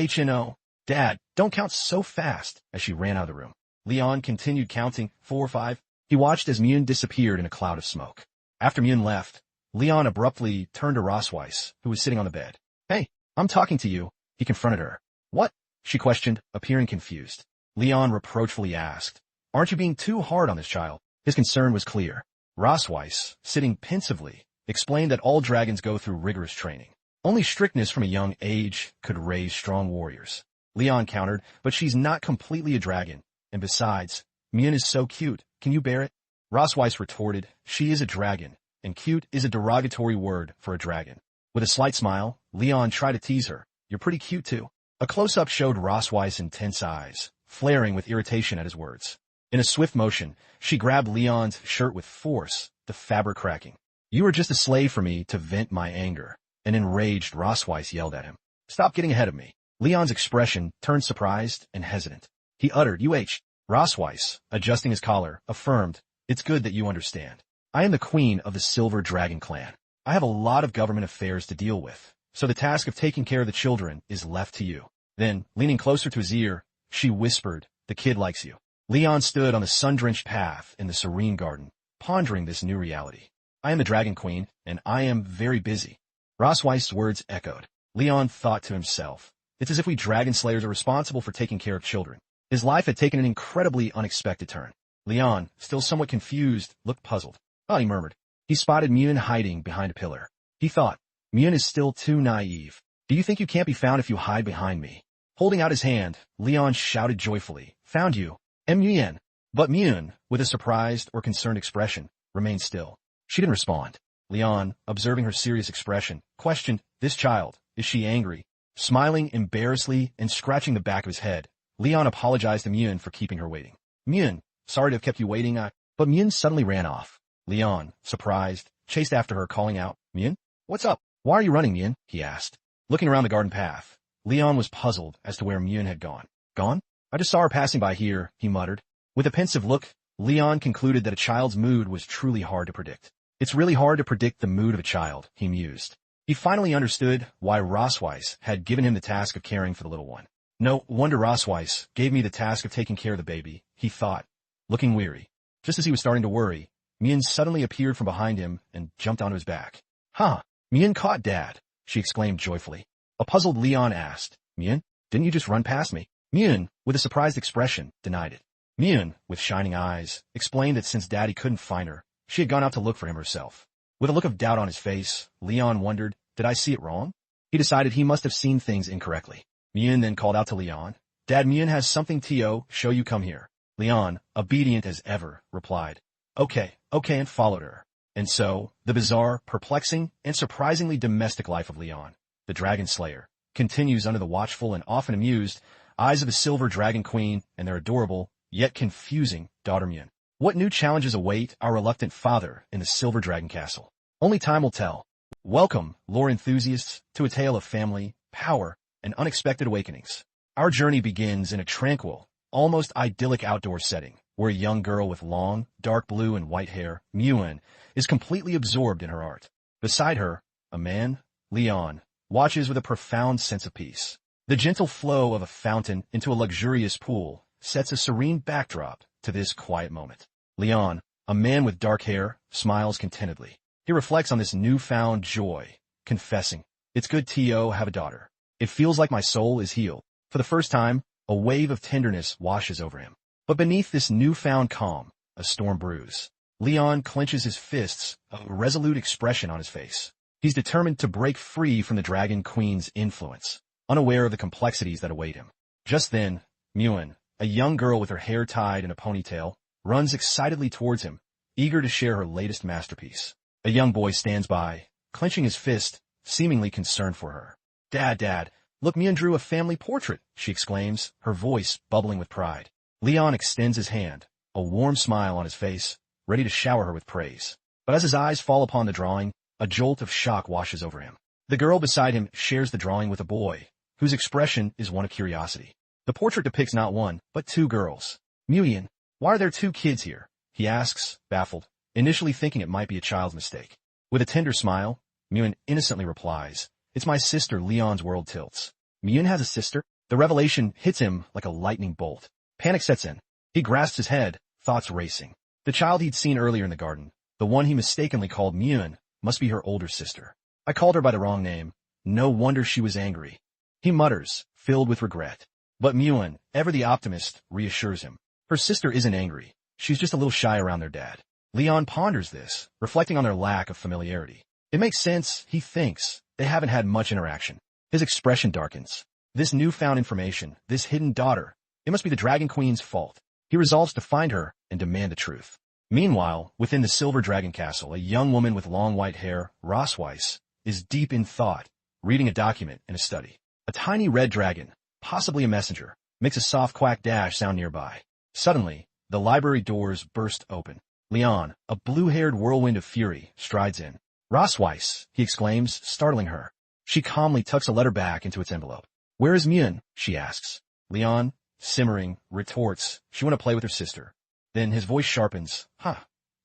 S1: Dad, don't count so fast," as she ran out of the room. Leon continued counting 4, 5. He watched as Myun disappeared in a cloud of smoke. After Myun left, Leon abruptly turned to Rossweiss, who was sitting on the bed. "Hey, I'm talking to you," he confronted her. "What?" she questioned, appearing confused. Leon reproachfully asked, "Aren't you being too hard on this child?" His concern was clear. Rossweiss, sitting pensively, explained that all dragons go through rigorous training. Only strictness from a young age could raise strong warriors. Leon countered, "But she's not completely a dragon, and besides, Myun is so cute, can you bear it?" Rossweiss retorted, "She is a dragon, and cute is a derogatory word for a dragon." With a slight smile, Leon tried to tease her, "You're pretty cute too." A close-up showed Rosweiss' intense eyes, flaring with irritation at his words. In a swift motion, she grabbed Leon's shirt with force, the fabric cracking. "You are just a slave for me to vent my anger," an enraged Rosweiss yelled at him. "Stop getting ahead of me." Leon's expression turned surprised and hesitant. He uttered, "UH." Rosweiss, adjusting his collar, affirmed, "It's good that you understand. I am the queen of the Silver Dragon clan. I have a lot of government affairs to deal with, so the task of taking care of the children is left to you." Then, leaning closer to his ear, she whispered, "The kid likes you." Leon stood on the sun-drenched path in the serene garden, pondering this new reality. "I am the Dragon Queen, and I am very busy." Rosweiss' words echoed. Leon thought to himself, "It's as if we dragon slayers are responsible for taking care of children." His life had taken an incredibly unexpected turn. Leon, still somewhat confused, looked puzzled. "Oh," he murmured. He spotted Mune hiding behind a pillar. He thought, "Mune is still too naive. Do you think you can't be found if you hide behind me?" Holding out his hand, Leon shouted joyfully, "Found you, Mune." But Mune, with a surprised or concerned expression, remained still. She didn't respond. Leon, observing her serious expression, questioned, "This child, is she angry?" Smiling embarrassedly and scratching the back of his head, Leon apologized to Mune for keeping her waiting. "Mune, sorry to have kept you waiting, But Mune suddenly ran off. Leon, surprised, chased after her, calling out, "Mune? What's up? Why are you running, Mune?" he asked. Looking around the garden path, Leon was puzzled as to where Mune had gone. "Gone? I just saw her passing by here," he muttered. With a pensive look, Leon concluded that a child's mood was truly hard to predict. "It's really hard to predict the mood of a child," he mused. He finally understood why Rosweiss had given him the task of caring for the little one. "No wonder Rosweiss gave me the task of taking care of the baby," he thought, looking weary. Just as he was starting to worry, Mune suddenly appeared from behind him and jumped onto his back. "Huh, Mune caught Dad," she exclaimed joyfully. A puzzled Leon asked, "Mune, didn't you just run past me?" Mune, with a surprised expression, denied it. Mune, with shining eyes, explained that since Daddy couldn't find her, she had gone out to look for him herself. With a look of doubt on his face, Leon wondered, did I see it wrong? He decided he must have seen things incorrectly. Mune then called out to Leon, "Dad, Mune has something to show you, come here." Leon, obedient as ever, replied, Okay, and followed her. And so, the bizarre, perplexing, and surprisingly domestic life of Leon, the Dragon Slayer, continues under the watchful and often amused eyes of the Silver Dragon Queen and their adorable, yet confusing, daughter Mune. What new challenges await our reluctant father in the Silver Dragon Castle? Only time will tell. Welcome, lore enthusiasts, to a tale of family, power, and unexpected awakenings. Our journey begins in a tranquil, almost idyllic outdoor setting, where a young girl with long, dark blue and white hair, Mune, is completely absorbed in her art. Beside her, a man, Leon, watches with a profound sense of peace. The gentle flow of a fountain into a luxurious pool sets a serene backdrop to this quiet moment. Leon, a man with dark hair, smiles contentedly. He reflects on this newfound joy, confessing, "It's good to have a daughter. It feels like my soul is healed." For the first time, a wave of tenderness washes over him. But beneath this newfound calm, a storm brews. Leon clenches his fists, a resolute expression on his face. He's determined to break free from the Dragon Queen's influence, unaware of the complexities that await him. Just then, Mune, a young girl with her hair tied in a ponytail, runs excitedly towards him, eager to share her latest masterpiece. A young boy stands by, clenching his fist, seemingly concerned for her. Dad, look, Mune drew a family portrait," she exclaims, her voice bubbling with pride. Leon extends his hand, a warm smile on his face, ready to shower her with praise. But as his eyes fall upon the drawing, a jolt of shock washes over him. The girl beside him shares the drawing with a boy, whose expression is one of curiosity. The portrait depicts not one, but two girls. "Mune, why are there two kids here?" he asks, baffled, initially thinking it might be a child's mistake. With a tender smile, Mune innocently replies, "It's my sister, Leon's world tilts." Mune has a sister? The revelation hits him like a lightning bolt. Panic sets in. He grasps his head, thoughts racing. The child he'd seen earlier in the garden, the one he mistakenly called Mune, must be her older sister. "I called her by the wrong name. No wonder she was angry," he mutters, filled with regret. But Mune, ever the optimist, reassures him. Her sister isn't angry. She's just a little shy around their dad. Leon ponders this, reflecting on their lack of familiarity. It makes sense, he thinks. They haven't had much interaction. His expression darkens. This newfound information, this hidden daughter, it must be the Dragon Queen's fault. He resolves to find her and demand the truth. Meanwhile, within the Silver Dragon Castle, a young woman with long white hair, Rosweiss, is deep in thought, reading a document in a study. A tiny red dragon, possibly a messenger, makes a soft quack dash sound nearby. Suddenly, the library doors burst open. Leon, a blue-haired whirlwind of fury, strides in. "Rosweiss," he exclaims, startling her. She calmly tucks a letter back into its envelope. "Where is Mien?" she asks. Leon, simmering, retorts, "She want to play with her sister." Then his voice sharpens.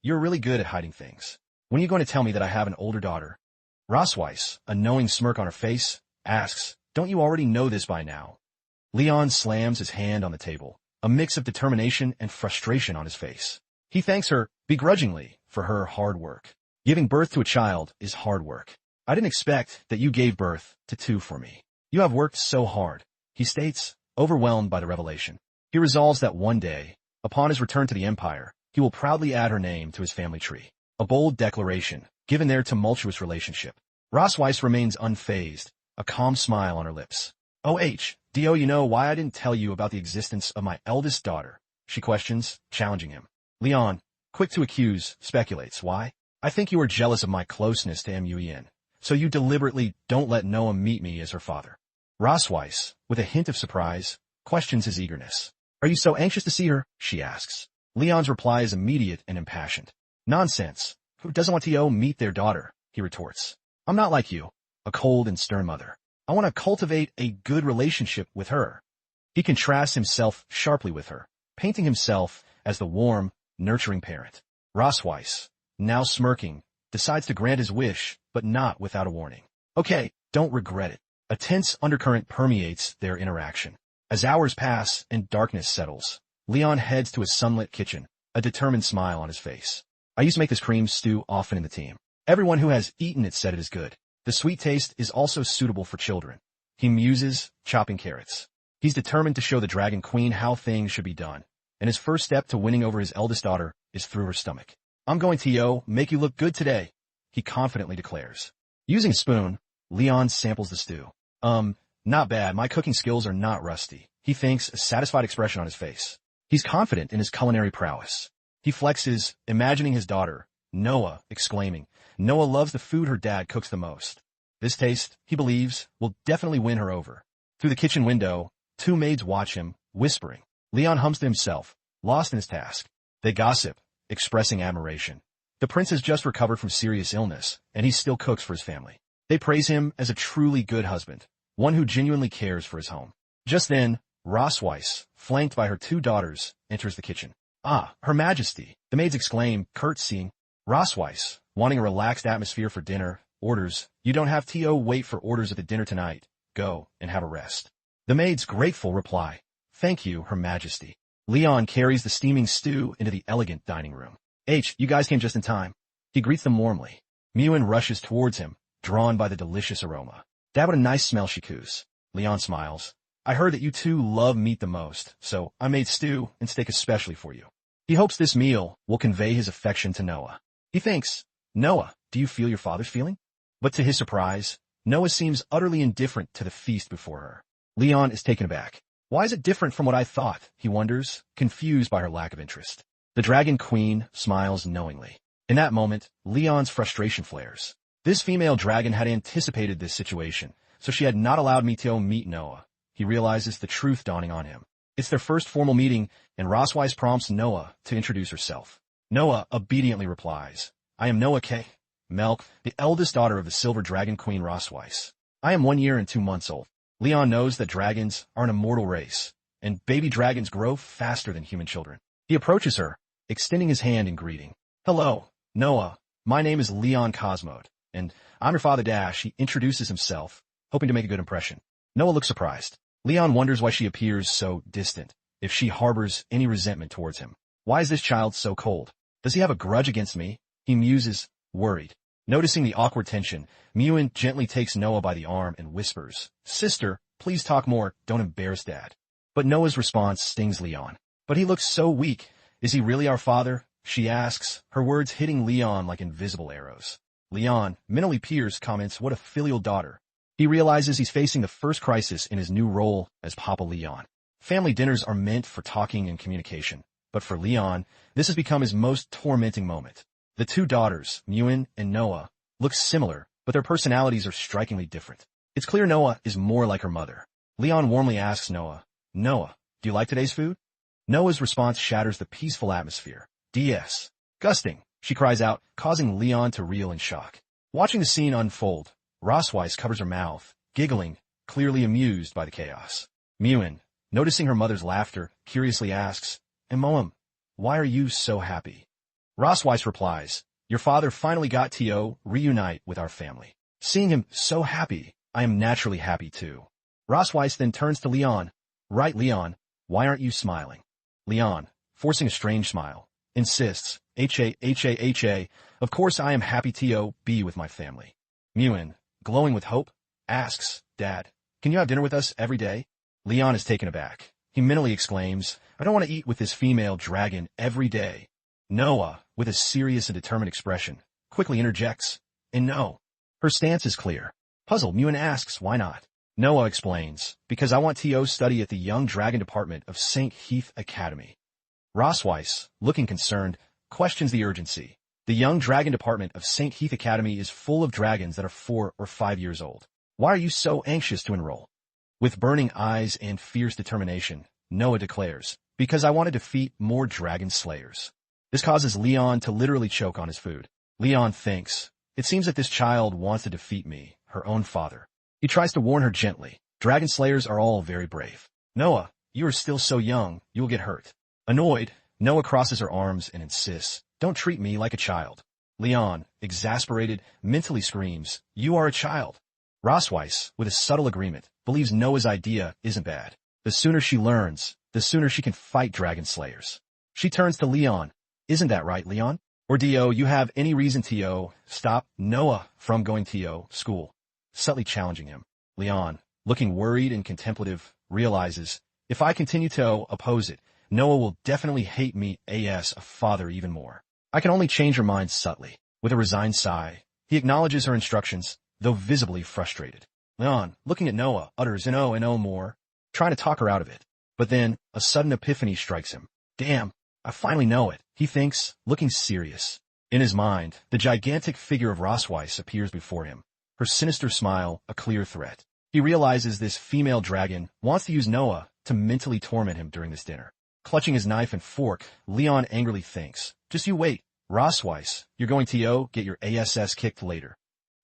S1: You're really good at hiding things. When are you going to tell me that I have an older daughter?" Rosweiss, a knowing smirk on her face, asks, "Don't you already know this by now?" Leon slams his hand on the table, a mix of determination and frustration on his face. He thanks her, begrudgingly, for her hard work. Giving birth to a child is hard work. "I didn't expect that you gave birth to two for me. You have worked so hard," he states, overwhelmed by the revelation. He resolves that one day, upon his return to the Empire, he will proudly add her name to his family tree. A bold declaration, given their tumultuous relationship. Rosweiss remains unfazed, a calm smile on her lips. "Do you know why I didn't tell you about the existence of my eldest daughter?" she questions, challenging him. Leon, quick to accuse, speculates. "Why? I think you are jealous of my closeness to Muen, so you deliberately don't let Noah meet me as her father." Rosweiss, with a hint of surprise, questions his eagerness. "Are you so anxious to see her?" she asks. Leon's reply is immediate and impassioned. "Nonsense. Who doesn't want to meet their daughter?" he retorts. "I'm not like you, a cold and stern mother. I want to cultivate a good relationship with her." He contrasts himself sharply with her, painting himself as the warm, nurturing parent. Rosweiss, now smirking, decides to grant his wish, but not without a warning. "Okay, don't regret it." A tense undercurrent permeates their interaction. As hours pass and darkness settles, Leon heads to his sunlit kitchen, a determined smile on his face. "I used to make this cream stew often in the team. Everyone who has eaten it said it is good. The sweet taste is also suitable for children." He muses, chopping carrots. He's determined to show the Dragon Queen how things should be done, and his first step to winning over his eldest daughter is through her stomach. "I'm going to make you look good today," he confidently declares. Using a spoon, Leon samples the stew. Not bad. My cooking skills are not rusty," he thinks, a satisfied expression on his face. He's confident in his culinary prowess. He flexes, imagining his daughter, Noah, exclaiming, "Noah loves the food her dad cooks the most." This taste, he believes, will definitely win her over. Through the kitchen window, two maids watch him, whispering. Leon hums to himself, lost in his task. They gossip, expressing admiration. The prince has just recovered from serious illness, and he still cooks for his family. They praise him as a truly good husband, one who genuinely cares for his home. Just then, Rosweiss, flanked by her two daughters, enters the kitchen. "Ah, Her Majesty," the maids exclaim, curtsying. Rosweiss, wanting a relaxed atmosphere for dinner, orders, "You don't have to wait for orders at the dinner tonight. Go and have a rest." The maids, grateful, reply, "Thank you, Her Majesty." Leon carries the steaming stew into the elegant dining room. You guys came just in time." He greets them warmly. Muen rushes towards him, drawn by the delicious aroma. "That what a nice smell," she coos. Leon smiles. "I heard that you two love meat the most, so I made stew and steak especially for you." He hopes this meal will convey his affection to Noah. He thinks, "Noah, do you feel your father's feeling?" But to his surprise, Noah seems utterly indifferent to the feast before her. Leon is taken aback. "Why is it different from what I thought?" he wonders, confused by her lack of interest. The Dragon Queen smiles knowingly. In that moment, Leon's frustration flares. This female dragon had anticipated this situation, so she had not allowed me to meet Noah. He realizes the truth dawning on him. It's their first formal meeting, and Rosweiss prompts Noah to introduce herself. Noah obediently replies, "I am Noah K. Melk, the eldest daughter of the Silver Dragon Queen Rosweiss. I am 1 year and 2 months old." Leon knows that dragons are an immortal race, and baby dragons grow faster than human children. He approaches her, extending his hand in greeting. "Hello, Noah. My name is Leon Cosmode, and I'm your father Dash." He introduces himself, hoping to make a good impression. Noah looks surprised. Leon wonders why she appears so distant, if she harbors any resentment towards him. Why is this child so cold? Does he have a grudge against me? He muses, worried. Noticing the awkward tension, Muen gently takes Noah by the arm and whispers, "Sister, please talk more, don't embarrass Dad." But Noah's response stings Leon. "But he looks so weak. Is he really our father?" she asks, her words hitting Leon like invisible arrows. Leon, mentally pierced, comments, "What a filial daughter." He realizes he's facing the first crisis in his new role as Papa Leon. Family dinners are meant for talking and communication, but for Leon, this has become his most tormenting moment. The two daughters, Muen and Noah, look similar, but their personalities are strikingly different. It's clear Noah is more like her mother. Leon warmly asks Noah, Noah, do you like today's food? Noah's response shatters the peaceful atmosphere. DS. Gusting, she cries out, causing Leon to reel in shock. Watching the scene unfold, Rosweiss covers her mouth, giggling, clearly amused by the chaos. Muin, noticing her mother's laughter, curiously asks, and Moam, why are you so happy? Rosweiss replies, your father finally got to reunite with our family. Seeing him so happy, I am naturally happy too. Rosweiss then turns to Leon. Right, Leon, why aren't you smiling? Leon, forcing a strange smile, insists, H-A, of course I am happy to be with my family. Muin, glowing with hope, asks, Dad, can you have dinner with us every day? Leon is taken aback. He mentally exclaims, I don't want to eat with this female dragon every day. Noah, with a serious and determined expression, quickly interjects, and no. Her stance is clear. Puzzled, Muin asks, why not? Noah explains, because I want to study at the Young Dragon Department of St. Heath Academy. Rosweiss, looking concerned, questions the urgency. The Young Dragon Department of St. Heath Academy is full of dragons that are 4 or 5 years old. Why are you so anxious to enroll? With burning eyes and fierce determination, Noah declares, because I want to defeat more dragon slayers. This causes Leon to literally choke on his food. Leon thinks, it seems that this child wants to defeat me, her own father. He tries to warn her gently. Dragon slayers are all very brave. Noah, you are still so young, you will get hurt. Annoyed, Noah crosses her arms and insists, don't treat me like a child. Leon, exasperated, mentally screams, you are a child. Rosweiss, with a subtle agreement, believes Noah's idea isn't bad. The sooner she learns, the sooner she can fight dragon slayers. She turns to Leon. Isn't that right, Leon? Or do you have any reason to stop Noah from going to school? Subtly challenging him. Leon, looking worried and contemplative, realizes, if I continue to oppose it, Noah will definitely hate me as a father even more. I can only change her mind subtly. With a resigned sigh, he acknowledges her instructions, though visibly frustrated. Leon, looking at Noah, utters no more, trying to talk her out of it. But then, a sudden epiphany strikes him. Damn, I finally know it, he thinks, looking serious. In his mind, the gigantic figure of Rosweiss appears before him. Her sinister smile, a clear threat. He realizes this female dragon wants to use Noah to mentally torment him during this dinner. Clutching his knife and fork, Leon angrily thinks, just you wait, Rosweiss, you're going to get your ass kicked later.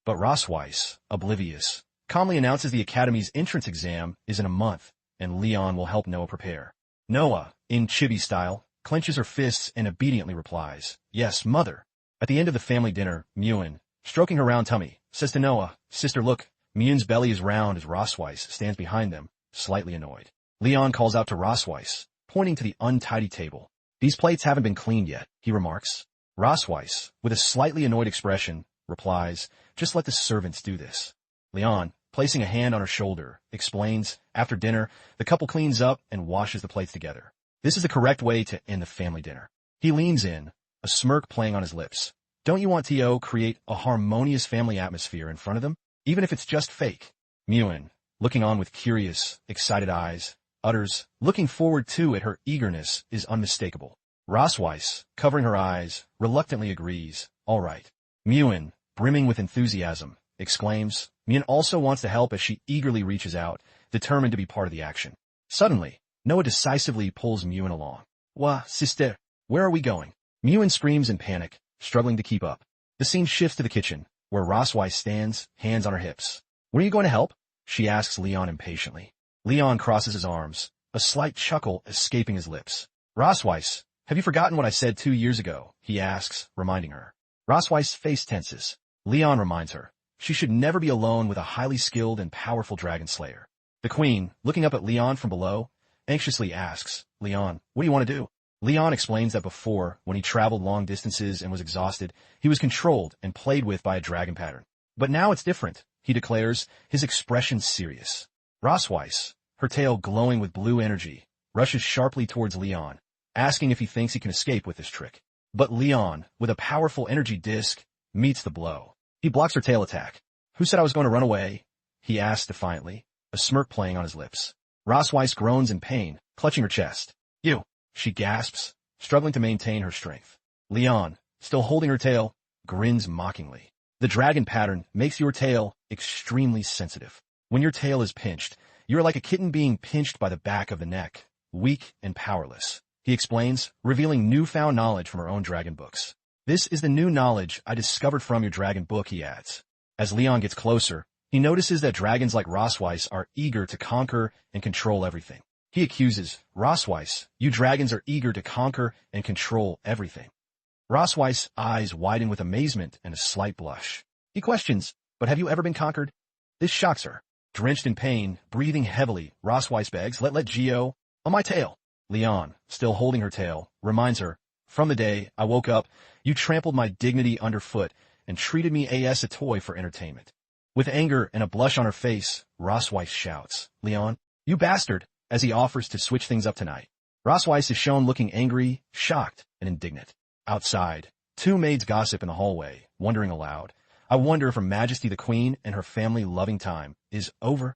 S1: But Rosweiss, oblivious, calmly announces the Academy's entrance exam is in a month, and Leon will help Noah prepare. Noah, in chibi style, clenches her fists and obediently replies, yes, mother. At the end of the family dinner, Muin, stroking her round tummy, says to Noah, sister look, Muin's belly is round as Rosweiss stands behind them, slightly annoyed. Leon calls out to Rosweiss, pointing to the untidy table. These plates haven't been cleaned yet, he remarks. Rosweiss, with a slightly annoyed expression, replies, just let the servants do this. Leon, placing a hand on her shoulder, explains, after dinner, the couple cleans up and washes the plates together. This is the correct way to end the family dinner. He leans in, a smirk playing on his lips. Don't you want to create a harmonious family atmosphere in front of them, even if it's just fake? Muin, looking on with curious, excited eyes, utters, looking forward to it, her eagerness is unmistakable. Rosweiss, covering her eyes, reluctantly agrees, all right. Muin, brimming with enthusiasm, exclaims, Muin also wants to help as she eagerly reaches out, determined to be part of the action. Suddenly, Noah decisively pulls Muin along. Wah, sister, where are we going? Muin screams in panic, struggling to keep up. The scene shifts to the kitchen, where Rosweiss stands, hands on her hips. When are you going to help? She asks Leon impatiently. Leon crosses his arms, a slight chuckle escaping his lips. Rosweiss, have you forgotten what I said 2 years ago? He asks, reminding her. Rosweiss' face tenses. Leon reminds her. She should never be alone with a highly skilled and powerful dragon slayer. The queen, looking up at Leon from below, anxiously asks, Leon, what do you want to do? Leon explains that before, when he traveled long distances and was exhausted, he was controlled and played with by a dragon pattern. But now it's different, he declares, his expression serious. Rosweiss, her tail glowing with blue energy, rushes sharply towards Leon, asking if he thinks he can escape with this trick. But Leon, with a powerful energy disc, meets the blow. He blocks her tail attack. Who said I was going to run away? He asks defiantly, a smirk playing on his lips. Rosweiss groans in pain, clutching her chest. You, she gasps, struggling to maintain her strength. Leon, still holding her tail, grins mockingly. The dragon pattern makes your tail extremely sensitive. When your tail is pinched, You are like a kitten being pinched by the back of the neck, weak and powerless. He explains, revealing newfound knowledge from her own dragon books. This is the new knowledge I discovered from your dragon book, he adds. As Leon gets closer, he notices that dragons like Rosweiss are eager to conquer and control everything. He accuses, Rosweiss, you dragons are eager to conquer and control everything. Rosweiss' eyes widen with amazement and a slight blush. He questions, but have you ever been conquered? This shocks her. Drenched in pain, breathing heavily, Rosweiss begs, let Geo on my tail. Leon, still holding her tail, reminds her, from the day I woke up, you trampled my dignity underfoot and treated me as a toy for entertainment. With anger and a blush on her face, Rosweiss shouts, Leon, you bastard, as he offers to switch things up tonight. Rosweiss is shown looking angry, shocked, and indignant. Outside, two maids gossip in the hallway, wondering aloud, I wonder if Her Majesty the Queen and her family-loving time is over.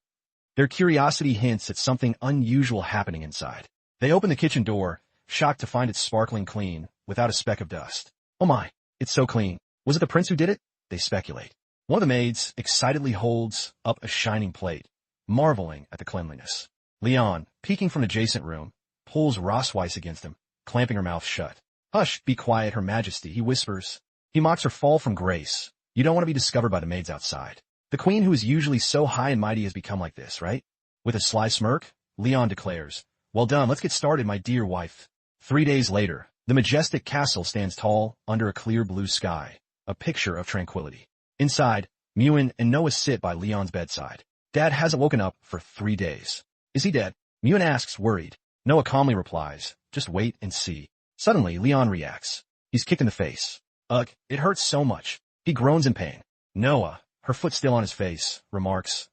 S1: Their curiosity hints at something unusual happening inside. They open the kitchen door, shocked to find it sparkling clean, without a speck of dust. Oh my, it's so clean. Was it the prince who did it? They speculate. One of the maids excitedly holds up a shining plate, marveling at the cleanliness. Leon, peeking from an adjacent room, pulls Rosweiss against him, clamping her mouth shut. Hush, be quiet, Her Majesty, he whispers. He mocks her fall from grace. You don't want to be discovered by the maids outside. The queen who is usually so high and mighty has become like this, right? With a sly smirk, Leon declares, well done, let's get started, my dear wife. 3 days later, the majestic castle stands tall under a clear blue sky, a picture of tranquility. Inside, Muen and Noah sit by Leon's bedside. Dad hasn't woken up for 3 days. Is he dead? Muen asks, worried. Noah calmly replies, just wait and see. Suddenly, Leon reacts. He's kicked in the face. Ugh, it hurts so much. He groans in pain. Noah, her foot still on his face, remarks,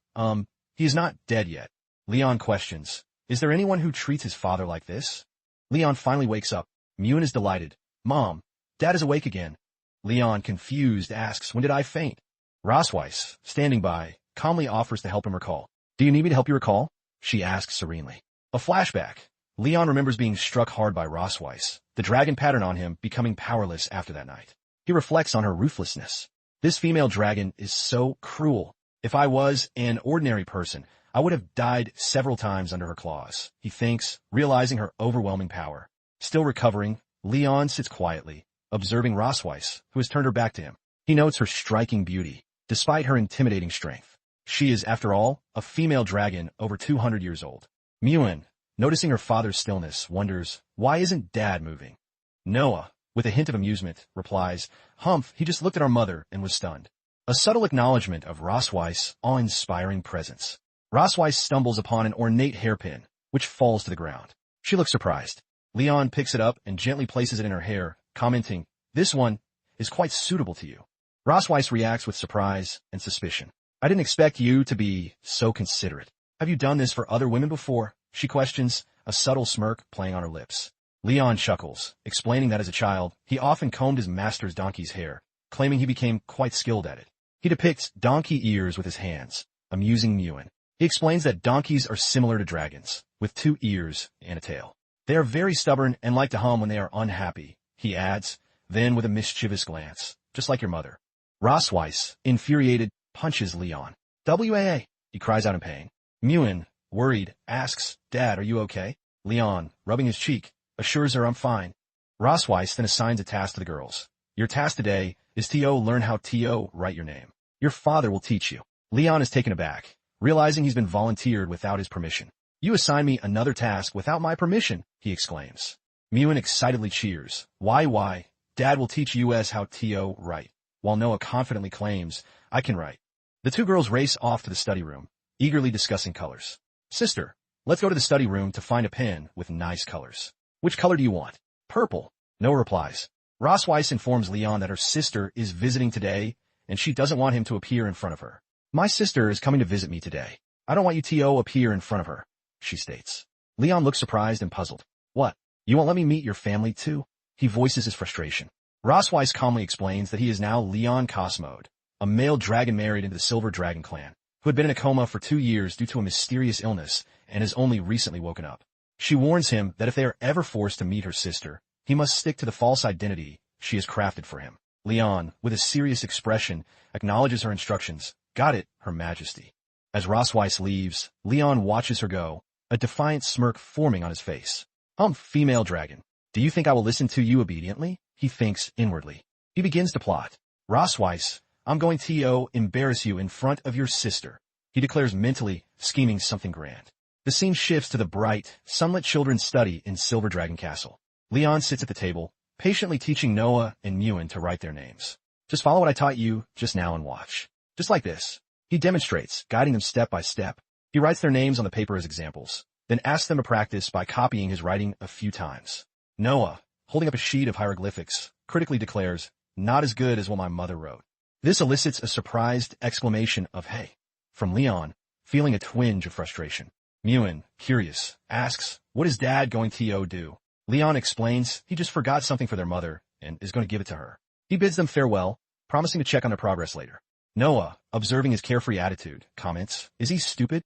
S1: he is not dead yet. Leon questions, is there anyone who treats his father like this? Leon finally wakes up. Muen is delighted. Mom, Dad is awake again. Leon, confused, asks, when did I faint? Rosweiss, standing by, calmly offers to help him recall. Do you need me to help you recall? She asks serenely. A flashback. Leon remembers being struck hard by Rosweiss, the dragon pattern on him becoming powerless after that night. He reflects on her ruthlessness. This female dragon is so cruel. If I was an ordinary person, I would have died several times under her claws, he thinks, realizing her overwhelming power. Still recovering, Leon sits quietly, observing Rosweiss, who has turned her back to him. He notes her striking beauty, despite her intimidating strength. She is, after all, a female dragon over 200 years old. Muen, noticing her father's stillness, wonders, why isn't Dad moving? Noah, with a hint of amusement, replies, Humph, he just looked at our mother and was stunned. A subtle acknowledgement of Rosweiss' awe-inspiring presence. Rosweiss stumbles upon an ornate hairpin, which falls to the ground. She looks surprised. Leon picks it up and gently places it in her hair, commenting, this one is quite suitable to you. Rosweiss reacts with surprise and suspicion. I didn't expect you to be so considerate. Have you done this for other women before? She questions, a subtle smirk playing on her lips. Leon chuckles, explaining that as a child, he often combed his master's donkey's hair, claiming he became quite skilled at it. He depicts donkey ears with his hands, amusing Muen. He explains that donkeys are similar to dragons, with 2 ears and a tail. They are very stubborn and like to hum when they are unhappy, he adds, then with a mischievous glance, just like your mother. Rosweiss, infuriated, punches Leon. WAA, he cries out in pain. Muen, worried, asks, Dad, are you okay? Leon, rubbing his cheek, assures her I'm fine. Rosweiss then assigns a task to the girls. Your task today is to learn how to write your name. Your father will teach you. Leon is taken aback, realizing he's been volunteered without his permission. You assign me another task without my permission, he exclaims. Muen excitedly cheers. Why? Dad will teach us how to write, while Noah confidently claims, I can write. The 2 girls race off to the study room, eagerly discussing colors. Sister, let's go to the study room to find a pen with nice colors. Which color do you want? Purple. Noah replies. Rosweiss informs Leon that her sister is visiting today, and she doesn't want him to appear in front of her. My sister is coming to visit me today. I don't want you to appear in front of her, she states. Leon looks surprised and puzzled. What? You won't let me meet your family too? He voices his frustration. Rosweiss calmly explains that he is now Leon Cosmode, a male dragon married into the Silver Dragon clan, who had been in a coma for 2 years due to a mysterious illness and has only recently woken up. She warns him that if they are ever forced to meet her sister, he must stick to the false identity she has crafted for him. Leon, with a serious expression, acknowledges her instructions. Got it, Her Majesty. As Rossweiss leaves, Leon watches her go, a defiant smirk forming on his face. Female dragon. Do you think I will listen to you obediently? He thinks inwardly. He begins to plot. Rossweiss, I'm going to embarrass you in front of your sister. He declares mentally, scheming something grand. The scene shifts to the bright, sunlit children's study in Silver Dragon Castle. Leon sits at the table, patiently teaching Noah and Muen to write their names. Just follow what I taught you just now and watch. Just like this. He demonstrates, guiding them step by step. He writes their names on the paper as examples, then asks them to practice by copying his writing a few times. Noah, holding up a sheet of hieroglyphics, critically declares, not as good as what my mother wrote. This elicits a surprised exclamation of hey, from Leon, feeling a twinge of frustration. Muen, curious, asks, what is Dad going to do? Leon explains he just forgot something for their mother and is going to give it to her. He bids them farewell, promising to check on their progress later. Noah, observing his carefree attitude, comments, is he stupid?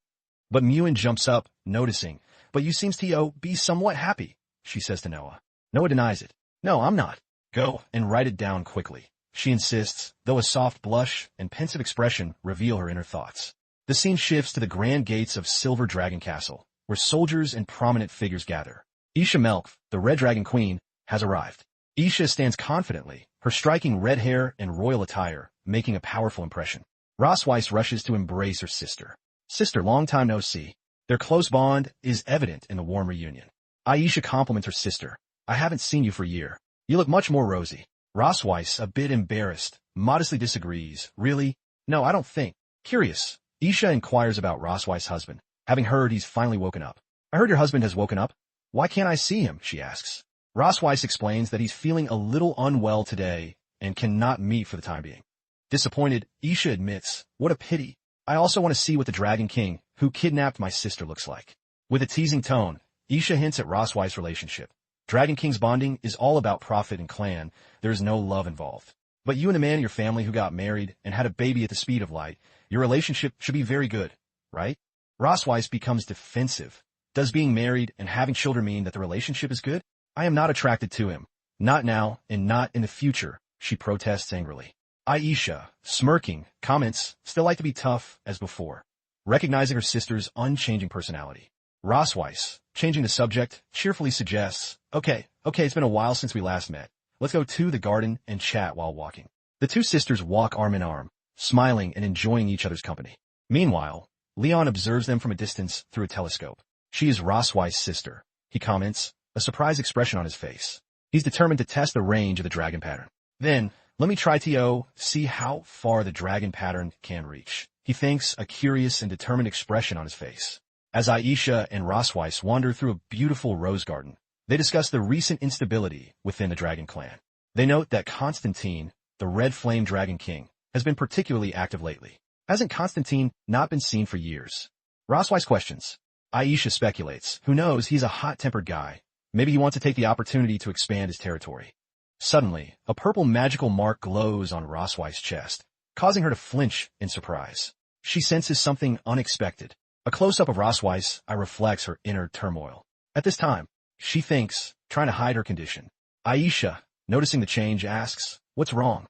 S1: But Muen jumps up, noticing, but you seems to be somewhat happy, she says to Noah. Noah denies it. No, I'm not. Go and write it down quickly. She insists, though a soft blush and pensive expression reveal her inner thoughts. The scene shifts to the grand gates of Silver Dragon Castle, where soldiers and prominent figures gather. Isha Melkf, the Red Dragon Queen, has arrived. Isha stands confidently, her striking red hair and royal attire making a powerful impression. Rossweiss rushes to embrace her sister. Sister, long time no see. Their close bond is evident in the warm reunion. Aisha compliments her sister. I haven't seen you for a year. You look much more rosy. Rossweiss, a bit embarrassed, modestly disagrees. Really? No, I don't think. Curious, Isha inquires about Rossweiss' husband, having heard he's finally woken up. I heard your husband has woken up. Why can't I see him? She asks. Rossweiss explains that he's feeling a little unwell today and cannot meet for the time being. Disappointed, Isha admits, what a pity. I also want to see what the Dragon King, who kidnapped my sister, looks like. With a teasing tone, Isha hints at Rossweiss' relationship. Dragon King's bonding is all about profit and clan. There is no love involved. But you and the man in your family who got married and had a baby at the speed of light, your relationship should be very good, right? Rossweiss becomes defensive. Does being married and having children mean that the relationship is good? I am not attracted to him. Not now and not in the future, she protests angrily. Aisha, smirking, comments, still like to be tough as before, recognizing her sister's unchanging personality. Rossweiss, changing the subject, cheerfully suggests, okay, it's been a while since we last met. Let's go to the garden and chat while walking. The two sisters walk arm in arm, smiling and enjoying each other's company. Meanwhile, Leon observes them from a distance through a telescope. She is Rossweiss' sister, he comments, a surprised expression on his face. He's determined to test the range of the dragon pattern. Then, let me try to see how far the dragon pattern can reach. He thinks, a curious and determined expression on his face. As Aisha and Rossweiss wander through a beautiful rose garden, they discuss the recent instability within the dragon clan. They note that Constantine, the Red Flame Dragon King, has been particularly active lately. Hasn't Constantine not been seen for years? Rossweiss questions. Aisha speculates, who knows, he's a hot-tempered guy. Maybe he wants to take the opportunity to expand his territory. Suddenly, a purple magical mark glows on Rossweiss' chest, causing her to flinch in surprise. She senses something unexpected. A close-up of Rossweiss reflects her inner turmoil. At this time, she thinks, trying to hide her condition. Aisha, noticing the change, asks, what's wrong?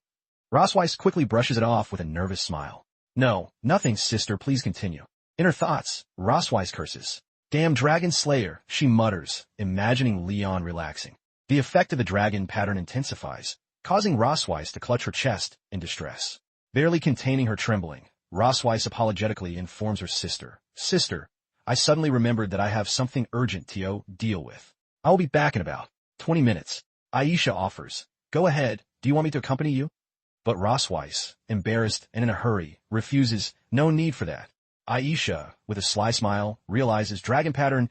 S1: Rossweiss quickly brushes it off with a nervous smile. No, nothing, sister, please continue. In her thoughts, Rossweiss curses. Damn dragon slayer, she mutters, imagining Leon relaxing. The effect of the dragon pattern intensifies, causing Rossweiss to clutch her chest in distress. Barely containing her trembling, Rossweiss apologetically informs her sister. Sister, I suddenly remembered that I have something urgent to deal with. I will be back in about 20 minutes. Aisha offers. Go ahead, do you want me to accompany you? But Rossweiss, embarrassed and in a hurry, refuses. No need for that. Aisha, with a sly smile, realizes dragon pattern,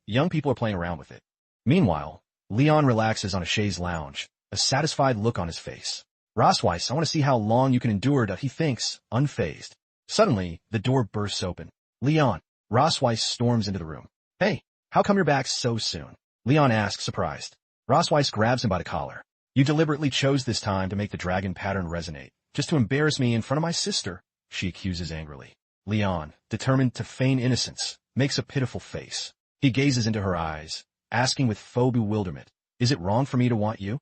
S1: young people are playing around with it. Meanwhile, Leon relaxes on a chaise lounge, a satisfied look on his face. Rossweiss, I want to see how long you can endure that, he thinks, unfazed. Suddenly, the door bursts open. Leon. Rossweiss storms into the room. Hey, how come you're back so soon? Leon asks, surprised. Rossweiss grabs him by the collar. You deliberately chose this time to make the dragon pattern resonate, just to embarrass me in front of my sister, she accuses angrily. Leon, determined to feign innocence, makes a pitiful face. He gazes into her eyes, asking with faux bewilderment, is it wrong for me to want you?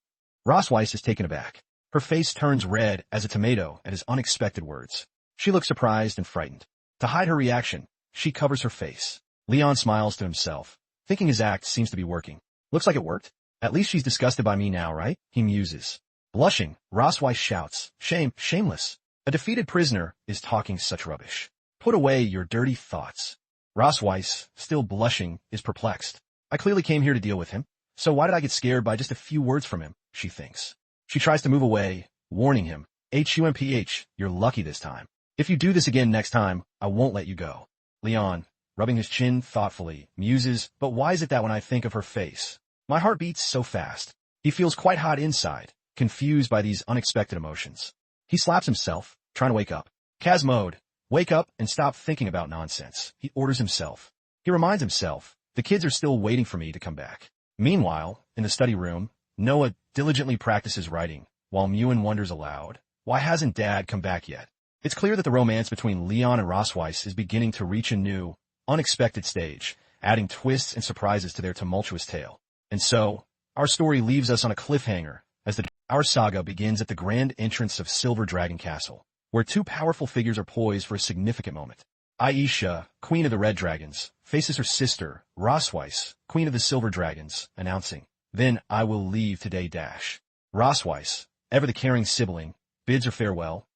S1: Rossweiss is taken aback. Her face turns red as a tomato at his unexpected words. She looks surprised and frightened. To hide her reaction, she covers her face. Leon smiles to himself, thinking his act seems to be working. Looks like it worked. At least she's disgusted by me now, right? He muses. Blushing, Rossweiss shouts, Shame, shameless. A defeated prisoner is talking such rubbish. Put away your dirty thoughts. Rossweiss, still blushing, is perplexed. I clearly came here to deal with him, so why did I get scared by just a few words from him, she thinks. She tries to move away, warning him, HUMPH, you're lucky this time. If you do this again next time, I won't let you go. Leon, rubbing his chin thoughtfully, muses, but why is it that when I think of her face, my heart beats so fast? He feels quite hot inside, confused by these unexpected emotions. He slaps himself, trying to wake up. Kaz mode, wake up and stop thinking about nonsense, he orders himself. He reminds himself, the kids are still waiting for me to come back. Meanwhile, in the study room, Noah diligently practices writing, while Muen wonders aloud, why hasn't Dad come back yet? It's clear that the romance between Leon and Rossweiss is beginning to reach a new, unexpected stage, adding twists and surprises to their tumultuous tale. And so, our story leaves us on a cliffhanger, as our saga begins at the grand entrance of Silver Dragon Castle, where two powerful figures are poised for a significant moment. Aisha, Queen of the Red Dragons, faces her sister, Rossweiss, Queen of the Silver Dragons, announcing, Then I will leave today dash. Rossweiss, ever the caring sibling, bids her farewell.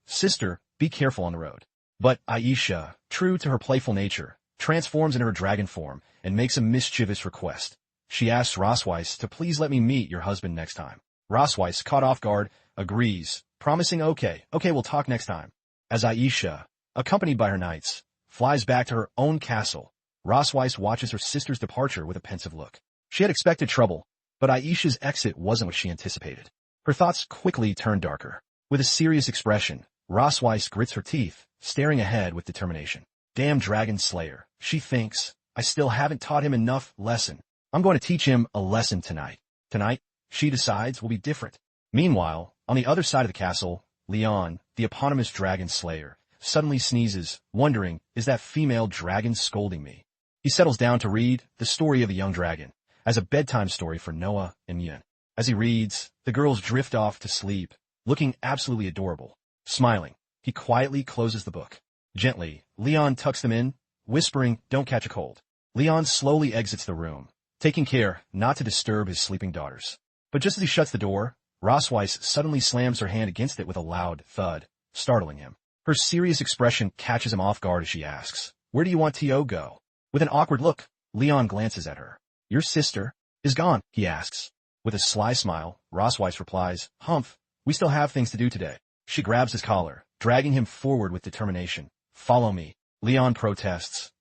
S1: Sister, be careful on the road. But Aisha, true to her playful nature, transforms into her dragon form and makes a mischievous request. She asks Rossweiss to please let me meet your husband next time. Rossweiss, caught off guard, agrees, promising okay, we'll talk next time. As Aisha, accompanied by her knights, flies back to her own castle, Rossweiss watches her sister's departure with a pensive look. She had expected trouble, but Aisha's exit wasn't what she anticipated. Her thoughts quickly turned darker. With a serious expression, Rossweiss grits her teeth, staring ahead with determination. Damn dragon slayer, she thinks, I still haven't taught him enough lesson. I'm going to teach him a lesson tonight. Tonight, she decides, will be different. Meanwhile, on the other side of the castle, Leon, the eponymous dragon slayer, suddenly sneezes, wondering, is that female dragon scolding me? He settles down to read The Story of the Young Dragon, as a bedtime story for Noah and Mien. As he reads, the girls drift off to sleep, looking absolutely adorable. Smiling, he quietly closes the book. Gently, Leon tucks them in, whispering, don't catch a cold. Leon slowly exits the room, taking care not to disturb his sleeping daughters. But just as he shuts the door, Rossweiss suddenly slams her hand against it with a loud thud, startling him. Her serious expression catches him off guard as she asks, where do you want T.O. go? With an awkward look, Leon glances at her. Your sister is gone, he asks. With a sly smile, Rossweiss replies, Humph, we still have things to do today. She grabs his collar, dragging him forward with determination. Follow me. Leon protests,